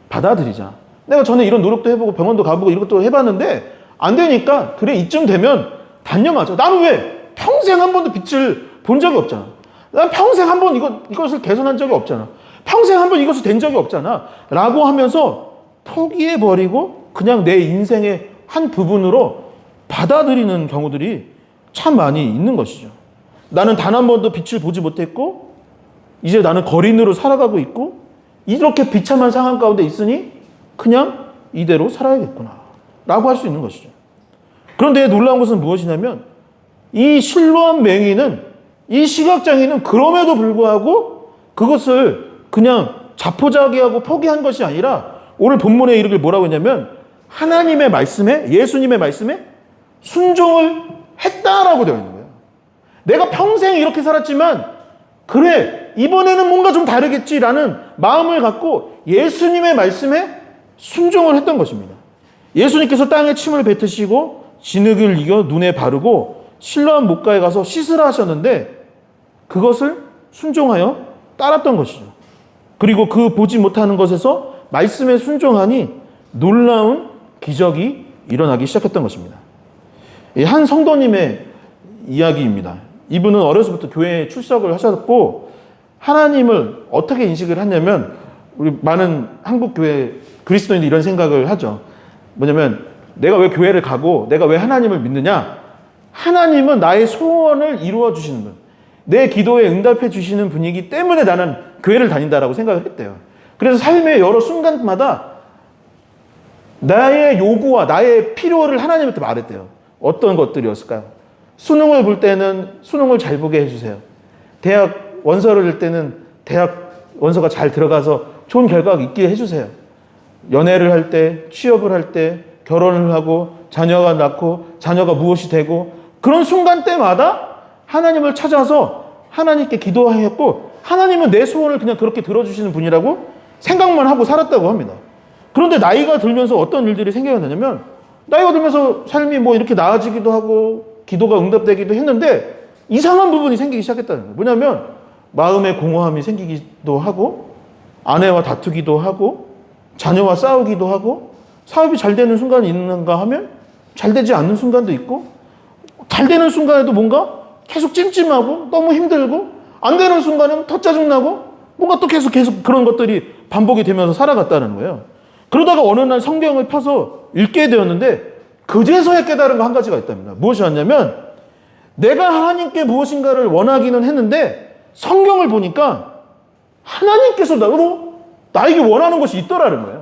받아들이자. 내가 전에 이런 노력도 해보고 병원도 가보고 이런 것도 해봤는데 안 되니까 그래, 이쯤 되면 단념하자. 나는 왜 평생 한 번도 빛을 본 적이 없잖아. 난 평생 한 번 이것을 개선한 적이 없잖아. 평생 한 번 이것을 된 적이 없잖아 라고 하면서 포기해버리고 그냥 내 인생의 한 부분으로 받아들이는 경우들이 참 많이 있는 것이죠. 나는 단 한 번도 빛을 보지 못했고 이제 나는 거린으로 살아가고 있고 이렇게 비참한 상황 가운데 있으니 그냥 이대로 살아야겠구나 라고 할 수 있는 것이죠. 그런데 놀라운 것은 무엇이냐면 이 실로암 맹인은, 이 시각장애인은 그럼에도 불구하고 그것을 그냥 자포자기하고 포기한 것이 아니라 오늘 본문에 이르길 뭐라고 했냐면 하나님의 말씀에, 예수님의 말씀에 순종을 했다라고 되어 있는 거예요. 내가 평생 이렇게 살았지만 그래, 이번에는 뭔가 좀 다르겠지라는 마음을 갖고 예수님의 말씀에 순종을 했던 것입니다. 예수님께서 땅에 침을 뱉으시고 진흙을 이겨 눈에 바르고 실로암 못가에 가서 씻으라 하셨는데 그것을 순종하여 따랐던 것이죠. 그리고 그 보지 못하는 것에서 말씀에 순종하니 놀라운 기적이 일어나기 시작했던 것입니다. 한 성도님의 이야기입니다. 이분은 어려서부터 교회에 출석을 하셨고 하나님을 어떻게 인식을 했냐면, 우리 많은 한국 교회 그리스도인들이 이런 생각을 하죠. 뭐냐면 내가 왜 교회를 가고 내가 왜 하나님을 믿느냐? 하나님은 나의 소원을 이루어 주시는 분, 내 기도에 응답해 주시는 분이기 때문에 나는 교회를 다닌다라고 생각을 했대요. 그래서 삶의 여러 순간마다 나의 요구와 나의 필요를 하나님한테 말했대요. 어떤 것들이었을까요? 수능을 볼 때는 수능을 잘 보게 해주세요. 대학 원서를 낼 때는 대학 원서가 잘 들어가서 좋은 결과가 있게 해주세요. 연애를 할 때, 취업을 할 때, 결혼을 하고 자녀가 낳고 자녀가 무엇이 되고 그런 순간 때마다 하나님을 찾아서 하나님께 기도하였고 하나님은 내 소원을 그냥 그렇게 들어주시는 분이라고 생각만 하고 살았다고 합니다. 그런데 나이가 들면서 어떤 일들이 생겨나냐면, 나이가 들면서 삶이 뭐 이렇게 나아지기도 하고 기도가 응답되기도 했는데 이상한 부분이 생기기 시작했다는 거예요. 뭐냐면 마음의 공허함이 생기기도 하고 아내와 다투기도 하고 자녀와 싸우기도 하고 사업이 잘 되는 순간이 있는가 하면 잘 되지 않는 순간도 있고, 잘 되는 순간에도 뭔가 계속 찜찜하고 너무 힘들고, 안 되는 순간에는 더 짜증나고 뭔가 또 계속 그런 것들이 반복이 되면서 살아갔다는 거예요. 그러다가 어느 날 성경을 펴서 읽게 되었는데 그제서야 깨달은 거 한 가지가 있답니다. 무엇이었냐면, 내가 하나님께 무엇인가를 원하기는 했는데 성경을 보니까 하나님께서 나에게 원하는 것이 있더라는 거예요.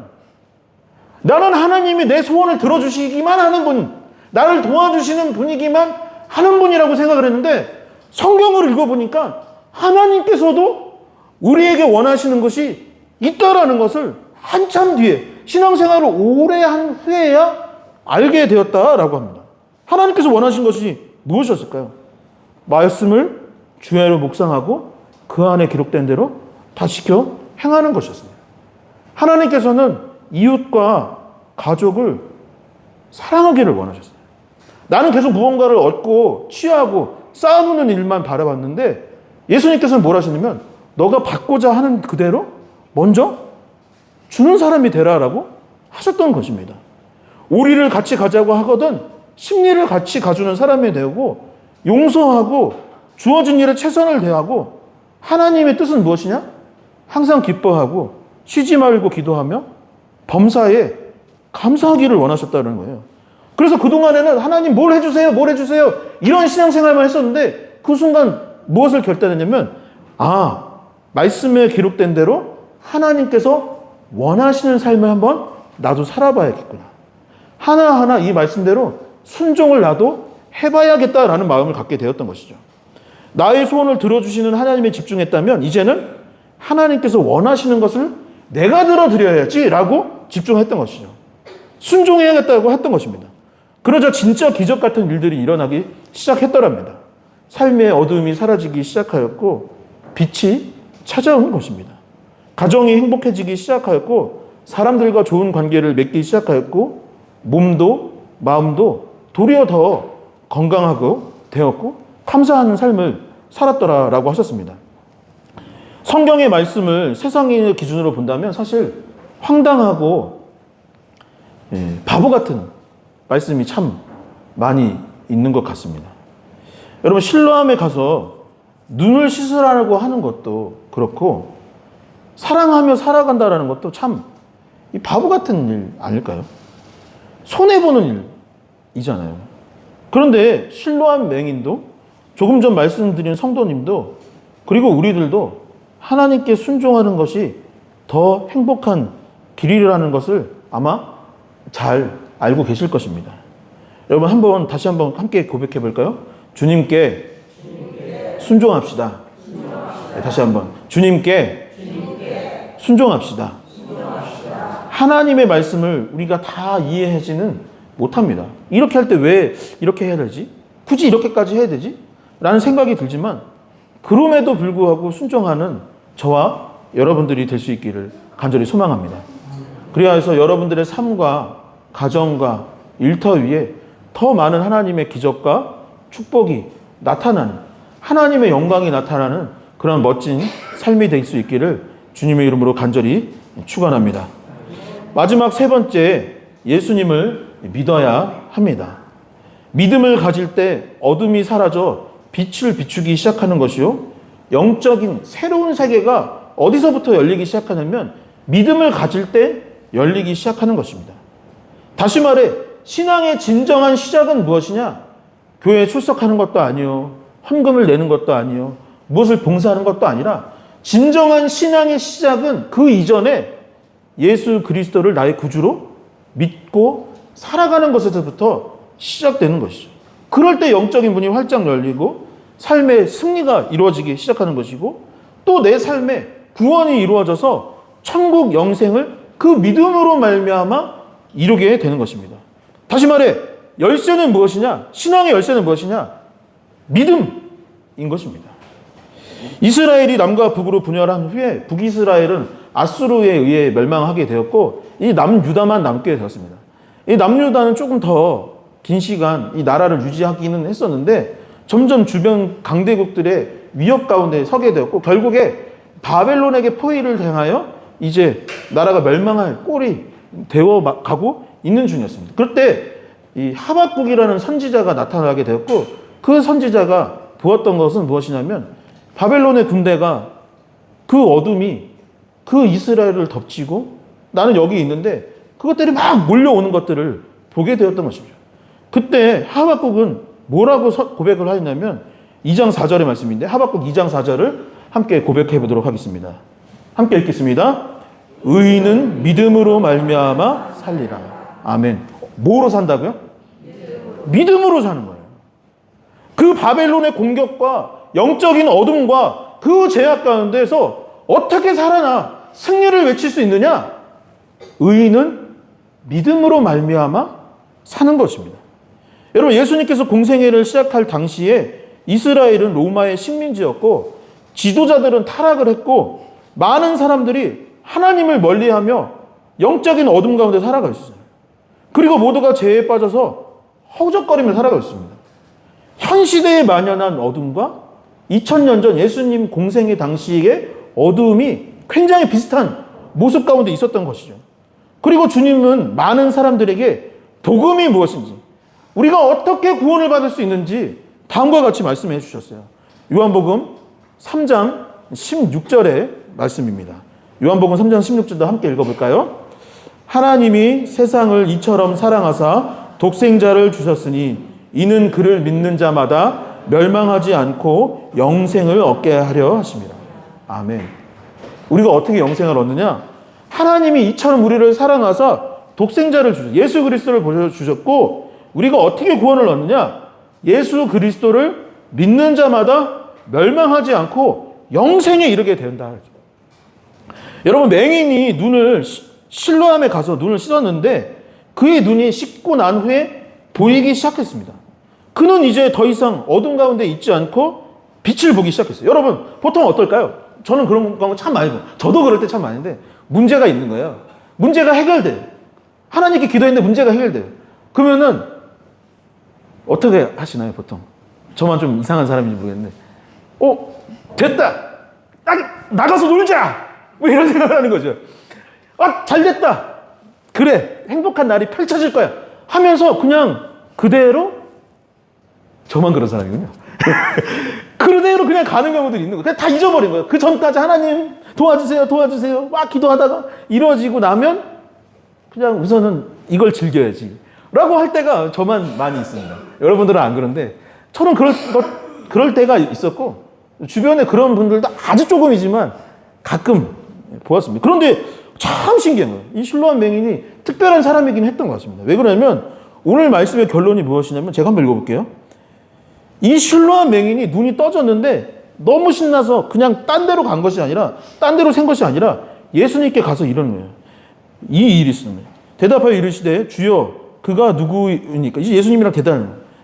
나는 하나님이 내 소원을 들어주시기만 하는 분, 나를 도와주시는 분이기만 하는 분이라고 생각을 했는데 성경을 읽어보니까 하나님께서도 우리에게 원하시는 것이 있다라는 것을 한참 뒤에 신앙생활을 오래 한 후에야 알게 되었다라고 합니다. 하나님께서 원하신 것이 무엇이었을까요? 말씀을 주야로 묵상하고 그 안에 기록된 대로 다 지켜 행하는 것이었습니다. 하나님께서는 이웃과 가족을 사랑하기를 원하셨어요. 나는 계속 무언가를 얻고 취하고 쌓아놓는 일만 바라봤는데 예수님께서는 뭘 하시냐면, 너가 받고자 하는 그대로 먼저 주는 사람이 되라라고 하셨던 것입니다. 오리를 같이 가자고 하거든 심리를 같이 가주는 사람이 되고 용서하고 주어진 일에 최선을 다하고 하나님의 뜻은 무엇이냐? 항상 기뻐하고 쉬지 말고 기도하며 범사에 감사하기를 원하셨다는 거예요. 그래서 그동안에는 하나님 뭘 해주세요, 뭘 해주세요 이런 신앙생활만 했었는데 그 순간 무엇을 결단했냐면 말씀에 기록된 대로 하나님께서 원하시는 삶을 한번 나도 살아봐야겠구나. 하나하나 이 말씀대로 순종을 나도 해봐야겠다라는 마음을 갖게 되었던 것이죠. 나의 소원을 들어주시는 하나님에 집중했다면 이제는 하나님께서 원하시는 것을 내가 들어드려야지 라고 집중했던 것이죠. 순종해야겠다고 했던 것입니다. 그러자 진짜 기적 같은 일들이 일어나기 시작했더랍니다. 삶의 어두움이 사라지기 시작하였고 빛이 찾아오는 것입니다. 가정이 행복해지기 시작하였고 사람들과 좋은 관계를 맺기 시작하였고 몸도 마음도 도리어 더 건강하고 되었고 감사하는 삶을 살았더라라고 하셨습니다. 성경의 말씀을 세상의 기준으로 본다면 사실 황당하고 바보 같은 말씀이 참 많이 있는 것 같습니다. 여러분 실로암에 가서 눈을 씻으라고 하는 것도 그렇고 사랑하며 살아간다라는 것도 참 바보 같은 일 아닐까요? 손해보는 일이잖아요. 그런데 실로암 맹인도 조금 전 말씀드린 성도님도 그리고 우리들도 하나님께 순종하는 것이 더 행복한 길이라는 것을 아마 잘 알고 계실 것입니다. 여러분 다시 한번 함께 고백해 볼까요? 주님께 순종합시다. 네, 다시 한번 주님께 순종합시다. 하나님의 말씀을 우리가 다 이해하지는 못합니다. 이렇게 할 때 왜 이렇게 해야 되지? 굳이 이렇게까지 해야 되지? 라는 생각이 들지만 그럼에도 불구하고 순종하는 저와 여러분들이 될 수 있기를 간절히 소망합니다. 그래서 여러분들의 삶과 가정과 일터 위에 더 많은 하나님의 기적과 축복이 나타나는 하나님의 영광이 나타나는 그런 멋진 삶이 될 수 있기를 주님의 이름으로 간절히 축원합니다. 마지막 세 번째, 예수님을 믿어야 합니다. 믿음을 가질 때 어둠이 사라져 빛을 비추기 시작하는 것이요. 영적인 새로운 세계가 어디서부터 열리기 시작하냐면 믿음을 가질 때 열리기 시작하는 것입니다. 다시 말해 신앙의 진정한 시작은 무엇이냐? 교회에 출석하는 것도 아니요. 헌금을 내는 것도 아니요. 무엇을 봉사하는 것도 아니라 진정한 신앙의 시작은 그 이전에 예수 그리스도를 나의 구주로 믿고 살아가는 것에서부터 시작되는 것이죠. 그럴 때 영적인 문이 활짝 열리고 삶의 승리가 이루어지기 시작하는 것이고 또 내 삶에 구원이 이루어져서 천국 영생을 그 믿음으로 말미암아 이루게 되는 것입니다. 다시 말해 열쇠는 무엇이냐? 신앙의 열쇠는 무엇이냐? 믿음인 것입니다. 이스라엘이 남과 북으로 분열한 후에 북이스라엘은 아수르에 의해 멸망하게 되었고 이 남유다만 남게 되었습니다. 이 남유다는 조금 더 긴 시간 이 나라를 유지하기는 했었는데 점점 주변 강대국들의 위협 가운데 서게 되었고 결국에 바벨론에게 포위를 당하여 이제 나라가 멸망할 꼴이 되어 가고 있는 중이었습니다. 그때 이 하박국이라는 선지자가 나타나게 되었고 그 선지자가 보았던 것은 무엇이냐면 바벨론의 군대가 그 어둠이 그 이스라엘을 덮치고 나는 여기 있는데 그것들이 막 몰려오는 것들을 보게 되었던 것입니다. 그때 하박국은 뭐라고 고백을 하였냐면 2장 4절의 말씀인데 하박국 2장 4절을 함께 고백해 보도록 하겠습니다. 함께 읽겠습니다. 의인은 믿음으로 말미암아 살리라. 아멘. 뭐로 산다고요? 믿음으로 사는 거예요. 그 바벨론의 공격과 영적인 어둠과 그 제약 가운데서 어떻게 살아나 승리를 외칠 수 있느냐? 의인은 믿음으로 말미암아 사는 것입니다. 여러분 예수님께서 공생애를 시작할 당시에 이스라엘은 로마의 식민지였고 지도자들은 타락을 했고 많은 사람들이 하나님을 멀리하며 영적인 어둠 가운데 살아가 있었어요. 그리고 모두가 죄에 빠져서 허우적거리며 살아가고 있습니다. 현 시대에 만연한 어둠과 2000년 전 예수님 공생의 당시의 어두움이 굉장히 비슷한 모습 가운데 있었던 것이죠. 그리고 주님은 많은 사람들에게 복음이 무엇인지, 우리가 어떻게 구원을 받을 수 있는지 다음과 같이 말씀해 주셨어요. 요한복음 3장 16절의 말씀입니다. 요한복음 3장 16절도 함께 읽어볼까요? 하나님이 세상을 이처럼 사랑하사 독생자를 주셨으니 이는 그를 믿는 자마다 멸망하지 않고 영생을 얻게 하려 하십니다. 아멘. 우리가 어떻게 영생을 얻느냐? 하나님이 이처럼 우리를 사랑하사 독생자를 주셨어요. 예수 그리스도를 보여주셨고, 우리가 어떻게 구원을 얻느냐? 예수 그리스도를 믿는 자마다 멸망하지 않고 영생에 이르게 된다. 여러분, 맹인이 눈을 실로암에 가서 눈을 씻었는데 그의 눈이 씻고 난 후에 보이기 시작했습니다. 그는 이제 더 이상 어둠 가운데 있지 않고 빛을 보기 시작했어요. 여러분, 보통 어떨까요? 저는 그런 경우 참 많이 봐요. 저도 그럴 때 참 많은데 문제가 있는 거예요. 문제가 해결돼요. 하나님께 기도했는데 문제가 해결돼요. 그러면은 어떻게 하시나요, 보통? 저만 좀 이상한 사람인지 모르겠는데, 됐다! 나가서 놀자! 뭐 이런 생각을 하는 거죠. 잘 됐다! 그래, 행복한 날이 펼쳐질 거야! 하면서 그냥 그대로, 저만 그런 사람이군요. 그대로 그냥 가는 경우들이 있는 거예요. 그냥 다 잊어버린 거예요. 그 전까지 하나님 도와주세요, 도와주세요. 막 기도하다가 이루어지고 나면 그냥 우선은 이걸 즐겨야지. 라고 할 때가 저만 많이 있습니다. 여러분들은 안 그런데 저는 그럴 때가 있었고, 주변에 그런 분들도 아주 조금이지만 가끔 보았습니다. 그런데 참 신기한 거예요. 이 실로암 맹인이 특별한 사람이긴 했던 것 같습니다. 왜 그러냐면 오늘 말씀의 결론이 무엇이냐면, 제가 한번 읽어볼게요. 이 실로암 맹인이 눈이 떠졌는데 너무 신나서 그냥 딴 데로 간 것이 아니라, 딴 데로 샌 것이 아니라 예수님께 가서 이러는 거예요. 이 일이 있습니다. 대답하여 이르시되 주여 그가 누구입니까? 예수님이랑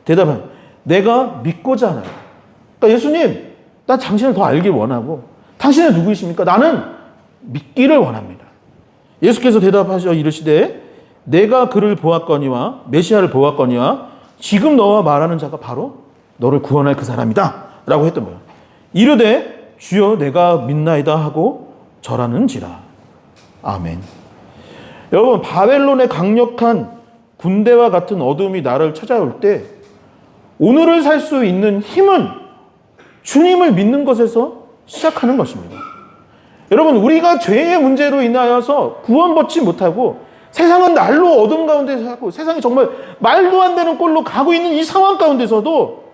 대답하여 내가 믿고자 하나요. 그러니까 예수님, 나 당신을 더 알길 원하고, 당신은 누구이십니까? 나는 믿기를 원합니다. 예수께서 대답하셔 이르시되 내가 그를 보았거니와 메시아를 보았거니와 지금 너와 말하는 자가 바로 너를 구원할 그 사람이다 라고 했던 거예요. 이르되 주여 내가 믿나이다 하고 절하는지라. 아멘. 여러분, 바벨론의 강력한 군대와 같은 어둠이 나를 찾아올 때 오늘을 살 수 있는 힘은 주님을 믿는 것에서 시작하는 것입니다. 여러분, 우리가 죄의 문제로 인하여서 구원받지 못하고 세상은 날로 어둠 가운데 살고 세상이 정말 말도 안 되는 꼴로 가고 있는 이 상황 가운데서도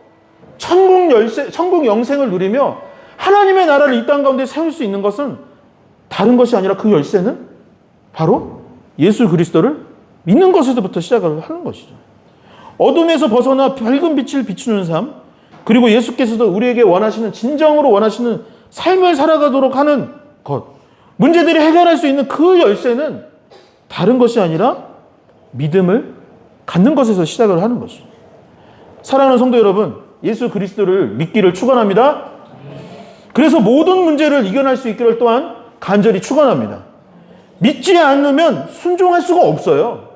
천국 영생을 누리며 하나님의 나라를 이 땅 가운데 세울 수 있는 것은 다른 것이 아니라 그 열쇠는 바로 예수 그리스도를 믿는 것에서부터 시작을 하는 것이죠. 어둠에서 벗어나 밝은 빛을 비추는 삶, 그리고 예수께서도 우리에게 원하시는, 진정으로 원하시는 삶을 살아가도록 하는 것, 문제들이 해결할 수 있는 그 열쇠는 다른 것이 아니라 믿음을 갖는 것에서 시작을 하는 것이죠. 사랑하는 성도 여러분, 예수 그리스도를 믿기를 축원합니다. 그래서 모든 문제를 이겨낼 수 있기를 또한 간절히 축원합니다. 믿지 않으면 순종할 수가 없어요.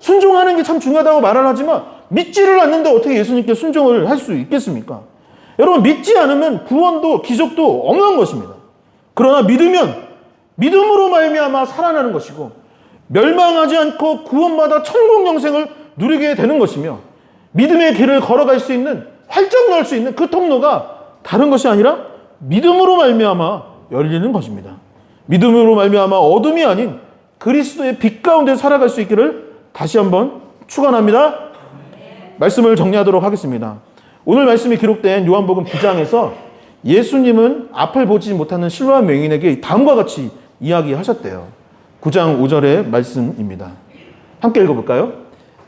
순종하는 게 참 중요하다고 말을 하지만 믿지를 않는데 어떻게 예수님께 순종을 할 수 있겠습니까? 여러분, 믿지 않으면 구원도 기적도 없는 것입니다. 그러나 믿으면 믿음으로 말미암아 살아나는 것이고 멸망하지 않고 구원받아 천국 영생을 누리게 되는 것이며 믿음의 길을 걸어갈 수 있는, 활짝 널 수 있는 그 통로가 다른 것이 아니라 믿음으로 말미암아 열리는 것입니다. 믿음으로 말미암아 어둠이 아닌 그리스도의 빛 가운데 살아갈 수 있기를 다시 한번 축원합니다. 말씀을 정리하도록 하겠습니다. 오늘 말씀이 기록된 요한복음 9장에서 예수님은 앞을 보지 못하는 실로암 맹인에게 다음과 같이 이야기하셨대요. 9장 5절의 말씀입니다. 함께 읽어볼까요?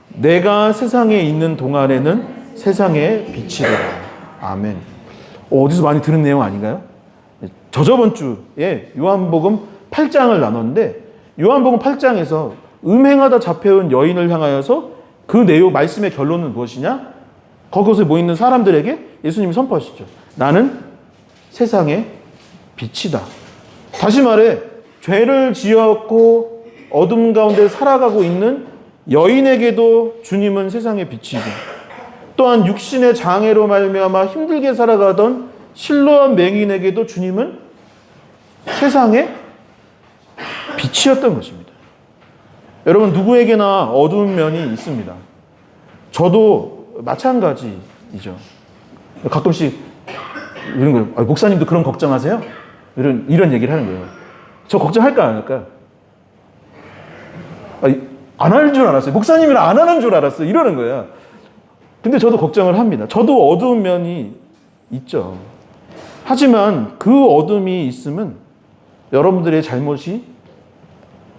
내가 세상에 있는 동안에는 세상의 빛이라. 아멘. 어디서 많이 들은 내용 아닌가요? 저번 주에 요한복음 8장을 나눴는데 요한복음 8장에서 음행하다 잡혀온 여인을 향하여서 그 내용, 말씀의 결론은 무엇이냐? 거기서 모이는 사람들에게 예수님이 선포하시죠. 나는 세상의 빛이다. 다시 말해 죄를 지었고 어둠 가운데 살아가고 있는 여인에게도 주님은 세상의 빛이고, 또한 육신의 장애로 말미암아 힘들게 살아가던 실로암 맹인에게도 주님은 세상의 빛이었던 것입니다. 여러분, 누구에게나 어두운 면이 있습니다. 저도 마찬가지이죠. 가끔씩 이런 거예요. 목사님도 그런 걱정하세요? 이런 얘기를 하는 거예요. 저 걱정할까 안 할까요? 안 할 줄 알았어요. 목사님이랑 안 하는 줄 알았어요. 이러는 거예요. 근데 저도 걱정을 합니다. 저도 어두운 면이 있죠. 하지만 그 어둠이 있으면 여러분들의 잘못이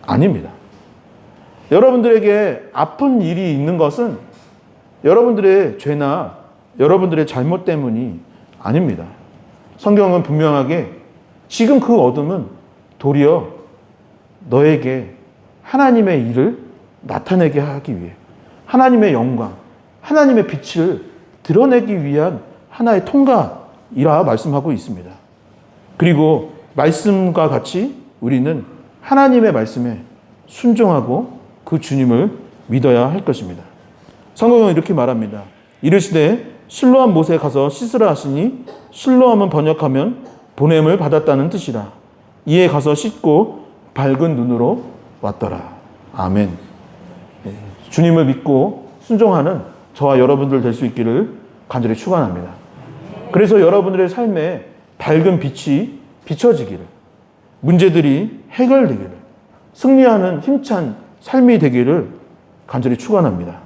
아닙니다. 여러분들에게 아픈 일이 있는 것은 여러분들의 죄나 여러분들의 잘못 때문이 아닙니다. 성경은 분명하게 지금 그 어둠은 도리어 너에게 하나님의 일을 나타내게 하기 위해, 하나님의 영광, 하나님의 빛을 드러내기 위한 하나의 통과이라 말씀하고 있습니다. 그리고 말씀과 같이 우리는 하나님의 말씀에 순종하고 그 주님을 믿어야 할 것입니다. 성경은 이렇게 말합니다. 이르시되 실로암 못에 가서 씻으라 하시니, 실로암은 번역하면 보냄을 받았다는 뜻이라. 이에 가서 씻고 밝은 눈으로 왔더라. 아멘. 주님을 믿고 순종하는 저와 여러분들 될 수 있기를 간절히 축원합니다. 그래서 여러분들의 삶에 밝은 빛이 비춰지기를, 문제들이 해결되기를, 승리하는 힘찬 삶이 되기를 간절히 축원합니다.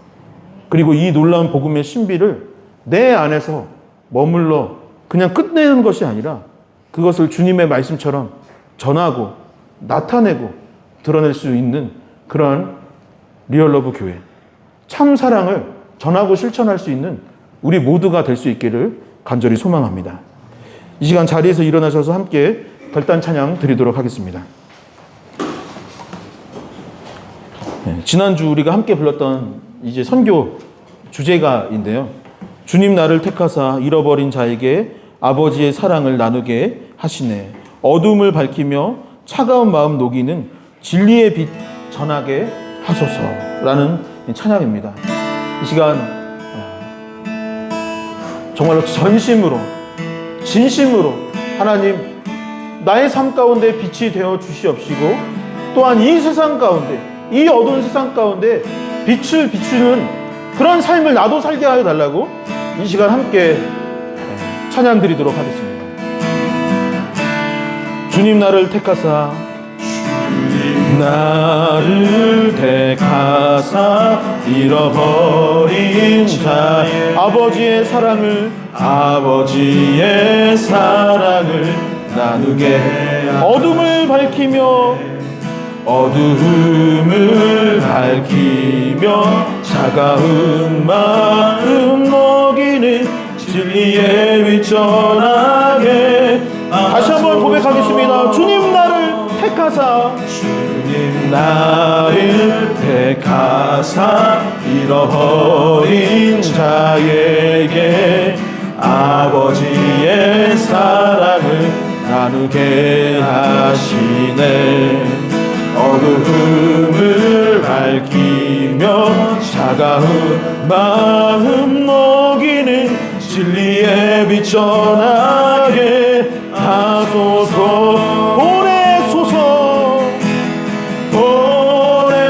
그리고 이 놀라운 복음의 신비를 내 안에서 머물러 그냥 끝내는 것이 아니라 그것을 주님의 말씀처럼 전하고 나타내고 드러낼 수 있는 그러한 리얼러브 교회, 참 사랑을 전하고 실천할 수 있는 우리 모두가 될 수 있기를 간절히 소망합니다. 이 시간 자리에서 일어나셔서 함께 결단 찬양 드리도록 하겠습니다. 지난주 우리가 함께 불렀던 이제 선교 주제가인데요. 주님 나를 택하사 잃어버린 자에게 아버지의 사랑을 나누게 하시네. 어둠을 밝히며 차가운 마음 녹이는 진리의 빛 전하게 하소서라는 찬양입니다. 이 시간 정말로 전심으로, 진심으로 하나님 나의 삶 가운데 빛이 되어 주시옵시고, 또한 이 세상 가운데, 이 어두운 세상 가운데 빛을 비추는 그런 삶을 나도 살게 하여 달라고 이 시간 함께 찬양 드리도록 하겠습니다. 주님 나를 택하사, 주님 나를 택하사 잃어버린 자의 아버지의 사랑을 나누게, 어둠을 밝히며 차가운 마음 녹이는 진리의 빛 전하게. 다시 한번 고백하겠습니다. 주님 나를 택하사 잃어버린 자에게 아버지의 사랑을 나누게 하시네. 어두움을 밝히며 차가운 마음 녹이는 진리의 빛 전하게 하소서.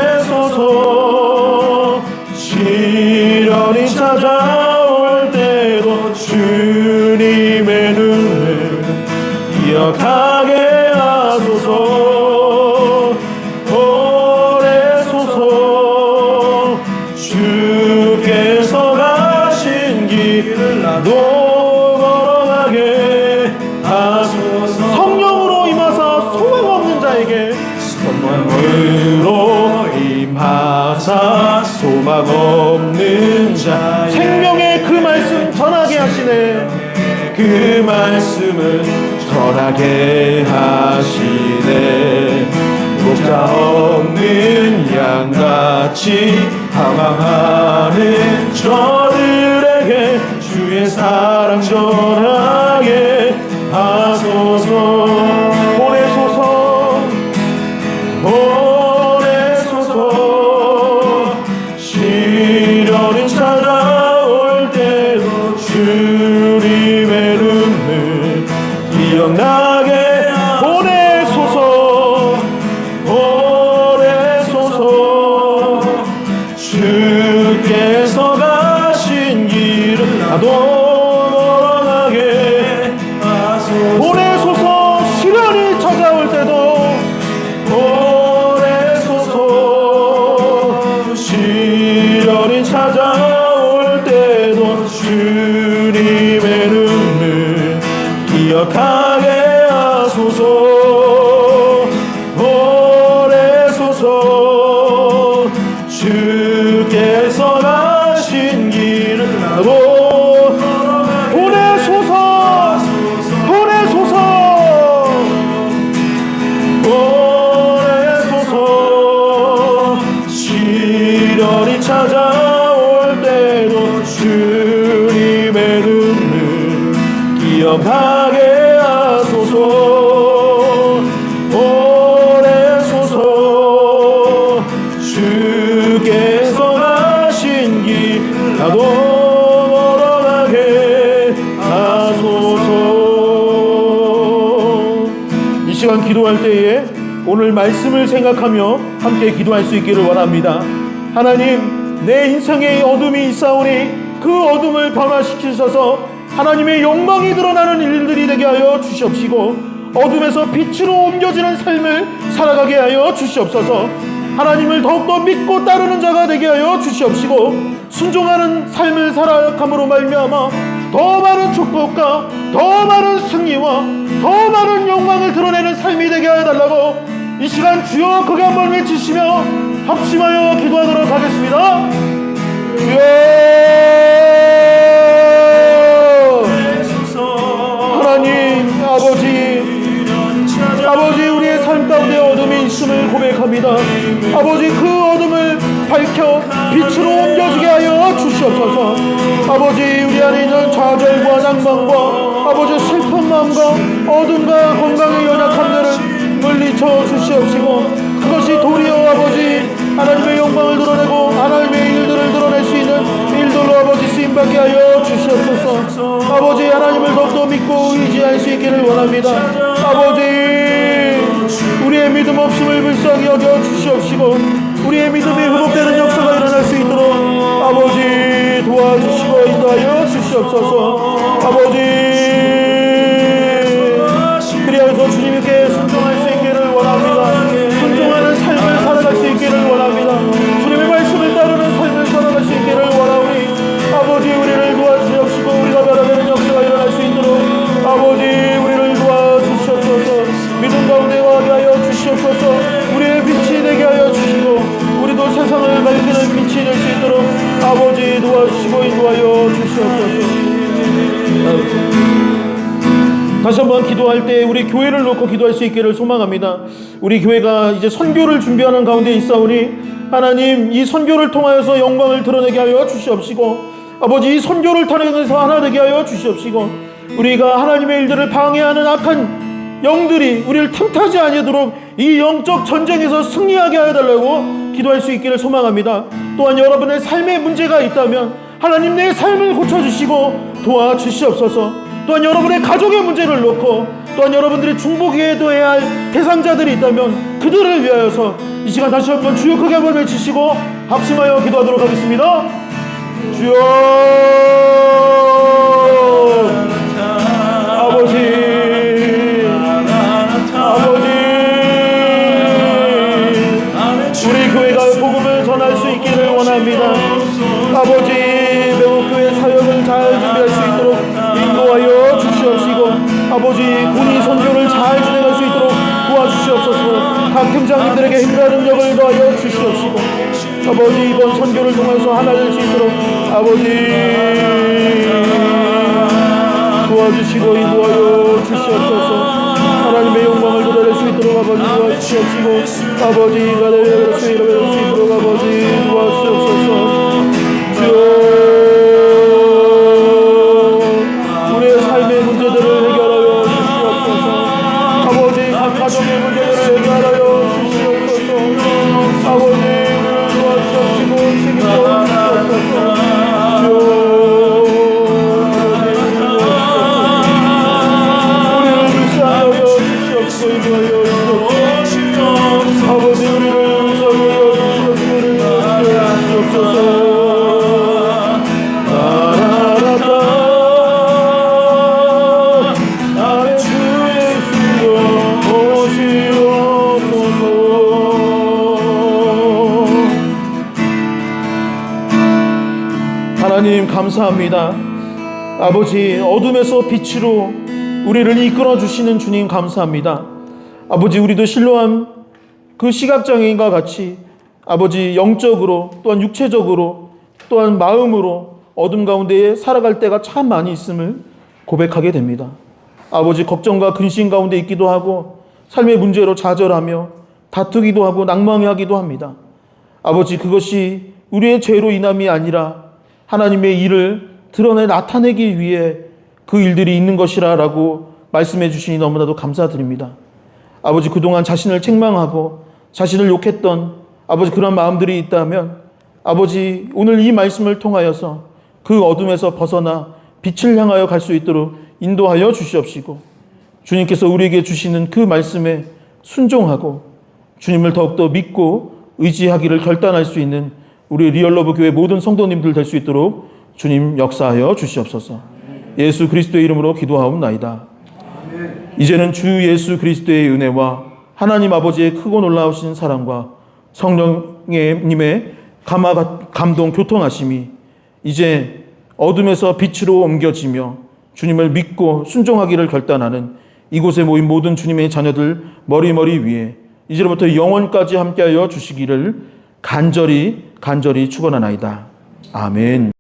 보내소서. 시련이 찾아올 때도 주님의 눈을 기억하게 하소서. 주께서 가신 길을 나도 걸어가게 하소서. 성령으로 임하사 소망 없는 자에게, 성령으로 임하사 소망 없는 자 생명의 그 말씀 전하게 하시네. 그 말씀을 전하게 하시네. 목자 없는 양같이 방황하는 저들에게 주의 사랑 전하게 하소서. 보내소서. 시련이 찾아올 때도 주님의 눈을 기억나게 보내소서. 보내소서. 시련이 찾아올 때도 보내소서. 시련이 찾아올 때도 주님의 눈을 기억하게 하소서. 보내소서. 주께서 가신 길을 나도 보내소서. 보내소서. 보내소서. 시련이 찾아올 때도 주님의 눈을 기억하게 하소서. 보내소서. 주께서 가신 길 나도 걸어가게 하소서. 이 시간 기도할 때에 오늘 말씀을 생각하며 함께 기도할 수 있기를 원합니다. 하나님, 내 인생에 어둠이 있사오니 그 어둠을 변화시키셔서 하나님의 영광이 드러나는 일들이 되게 하여 주시옵시고, 어둠에서 빛으로 옮겨지는 삶을 살아가게 하여 주시옵소서. 하나님을 더욱더 믿고 따르는 자가 되게 하여 주시옵시고, 순종하는 삶을 살아감으로 말미암아 더 많은 축복과 더 많은 승리와 더 많은 영광을 드러내는 삶이 되게 하여 달라고 이 시간 주여 크게 한번 외치시며 합심하여 기도하도록 하겠습니다. 주여. 하나님 아버지, 우리의 삶 가운데 어둠이 있음을 고백합니다. 아버지, 그 어둠을 밝혀 빛으로 옮겨지게 하여 주시옵소서. 아버지, 우리 안에 있는 좌절과 낭만과 아버지 슬픈 마음과 어둠과 건강의 연약함들을 물리쳐 주시옵시고, 그것이 도리어 아버지 하나님의 영광을 드러내고 하나님의 일들을 드러낼 수 있는 일들로 아버지 쓰임받게 하여 주시옵소서. 아버지, 하나님을 더욱더 믿고 의지할 수 있기를 원합니다. 아버지, 우리의 믿음 없음을 불쌍히 여겨 주시옵시고, 우리의 믿음이 회복되는 역사가 일어날 수 있도록 아버지 도와주시고 인도하여 주시옵소서. 아버지, 그리하여서 주님께 순종할 수 있기를 원합니다. 순종하는 삶을 살아갈 수 있기를 원합니다. 주님의 말씀을 따르는 삶을 살아갈 수 있기를 원하오니 아버지, 우리를 도와주시옵시고 우리가 변화되는 역사가 일어날 수 있도록 아버지 우리를 도와주시옵소서. 믿음 가운데 가게 하여 주시옵소서. 우리의 빛이 되게 하여 주시고 우리도 세상을 밝히는 빛이 될 수 있도록 아버지 도와주시고 인도하여 주시옵소서. 다시 한번 기도할 때 우리 교회를 놓고 기도할 수 있기를 소망합니다. 우리 교회가 이제 선교를 준비하는 가운데 있사오니 하나님, 이 선교를 통하여서 영광을 드러내게 하여 주시옵시고, 아버지 이 선교를 통해서 하나 되게 하여 주시옵시고, 우리가 하나님의 일들을 방해하는 악한 영들이 우리를 틈타지 아니하도록 이 영적 전쟁에서 승리하게 하여 달라고 기도할 수 있기를 소망합니다. 또한 여러분의 삶에 문제가 있다면 하나님 내 삶을 고쳐주시고 도와주시옵소서. 또한 여러분의 가족의 문제를 놓고 또한 여러분들이 중보기도해야 할 대상자들이 있다면 그들을 위하여서 이 시간 다시 한번 주여 크게 한번 외치시고 합심하여 기도하도록 하겠습니다. 주여. 아버지, 우리 교회가 복음을 전할 수 있기를 원합니다. 아버지, 매국교회 사역을 잘 준비할 수 있도록 인도하여 주시옵시고, 아버지 군의 선교를 잘 진행할 수 있도록 도와주시옵소서. 각 팀장님들에게 힘과 능력을 더하여 주시옵시고, 아버지 이번 선교를 통해서 하나 될 수 있도록 아버지 도와주시고 인도하여 주시옵소서. 하나님의 영광을 드러낼 수 있도록 아버지 도와주시옵시고, 아버지가 내릴 수 있도록 아버지 도와주시옵소서. 우리의 삶의 문제들을 해결하여 주시옵소서. 아버지 각 가정의 문제들을 해결하여 주시옵소서. 아버지 우리를 도와주시옵시고 책임져 주시옵소서. 우리를 불쌍하여 주시옵시고 인도하여 주시옵소서. 아버지 우리를 불쌍하여 주시옵소서. 나라라다 아멘. 주님 감사합니다. 아버지, 어둠에서 빛으로 우리를 이끌어 주시는 주님 감사합니다. 아버지, 우리도 실로암 그 시각장애인과 같이 아버지, 영적으로 또한 육체적으로 또한 마음으로 어둠 가운데에 살아갈 때가 참 많이 있음을 고백하게 됩니다. 아버지, 걱정과 근심 가운데 있기도 하고 삶의 문제로 좌절하며 다투기도 하고 낭망하기도 합니다. 아버지, 그것이 우리의 죄로 인함이 아니라 하나님의 일을 드러내 나타내기 위해 그 일들이 있는 것이라고 말씀해 주시니 너무나도 감사드립니다. 아버지, 그동안 자신을 책망하고 자신을 욕했던 아버지 그런 마음들이 있다면 아버지, 오늘 이 말씀을 통하여서 그 어둠에서 벗어나 빛을 향하여 갈 수 있도록 인도하여 주시옵시고, 주님께서 우리에게 주시는 그 말씀에 순종하고 주님을 더욱더 믿고 의지하기를 결단할 수 있는 우리 리얼러브 교회 모든 성도님들 될 수 있도록 주님 역사하여 주시옵소서. 예수 그리스도의 이름으로 기도하옵나이다. 이제는 주 예수 그리스도의 은혜와 하나님 아버지의 크고 놀라우신 사랑과 성령님의 감동 교통하심이 이제 어둠에서 빛으로 옮겨지며 주님을 믿고 순종하기를 결단하는 이곳에 모인 모든 주님의 자녀들 머리머리 위에 이제부터 영원까지 함께하여 주시기를 간절히 축원하나이다. 아멘.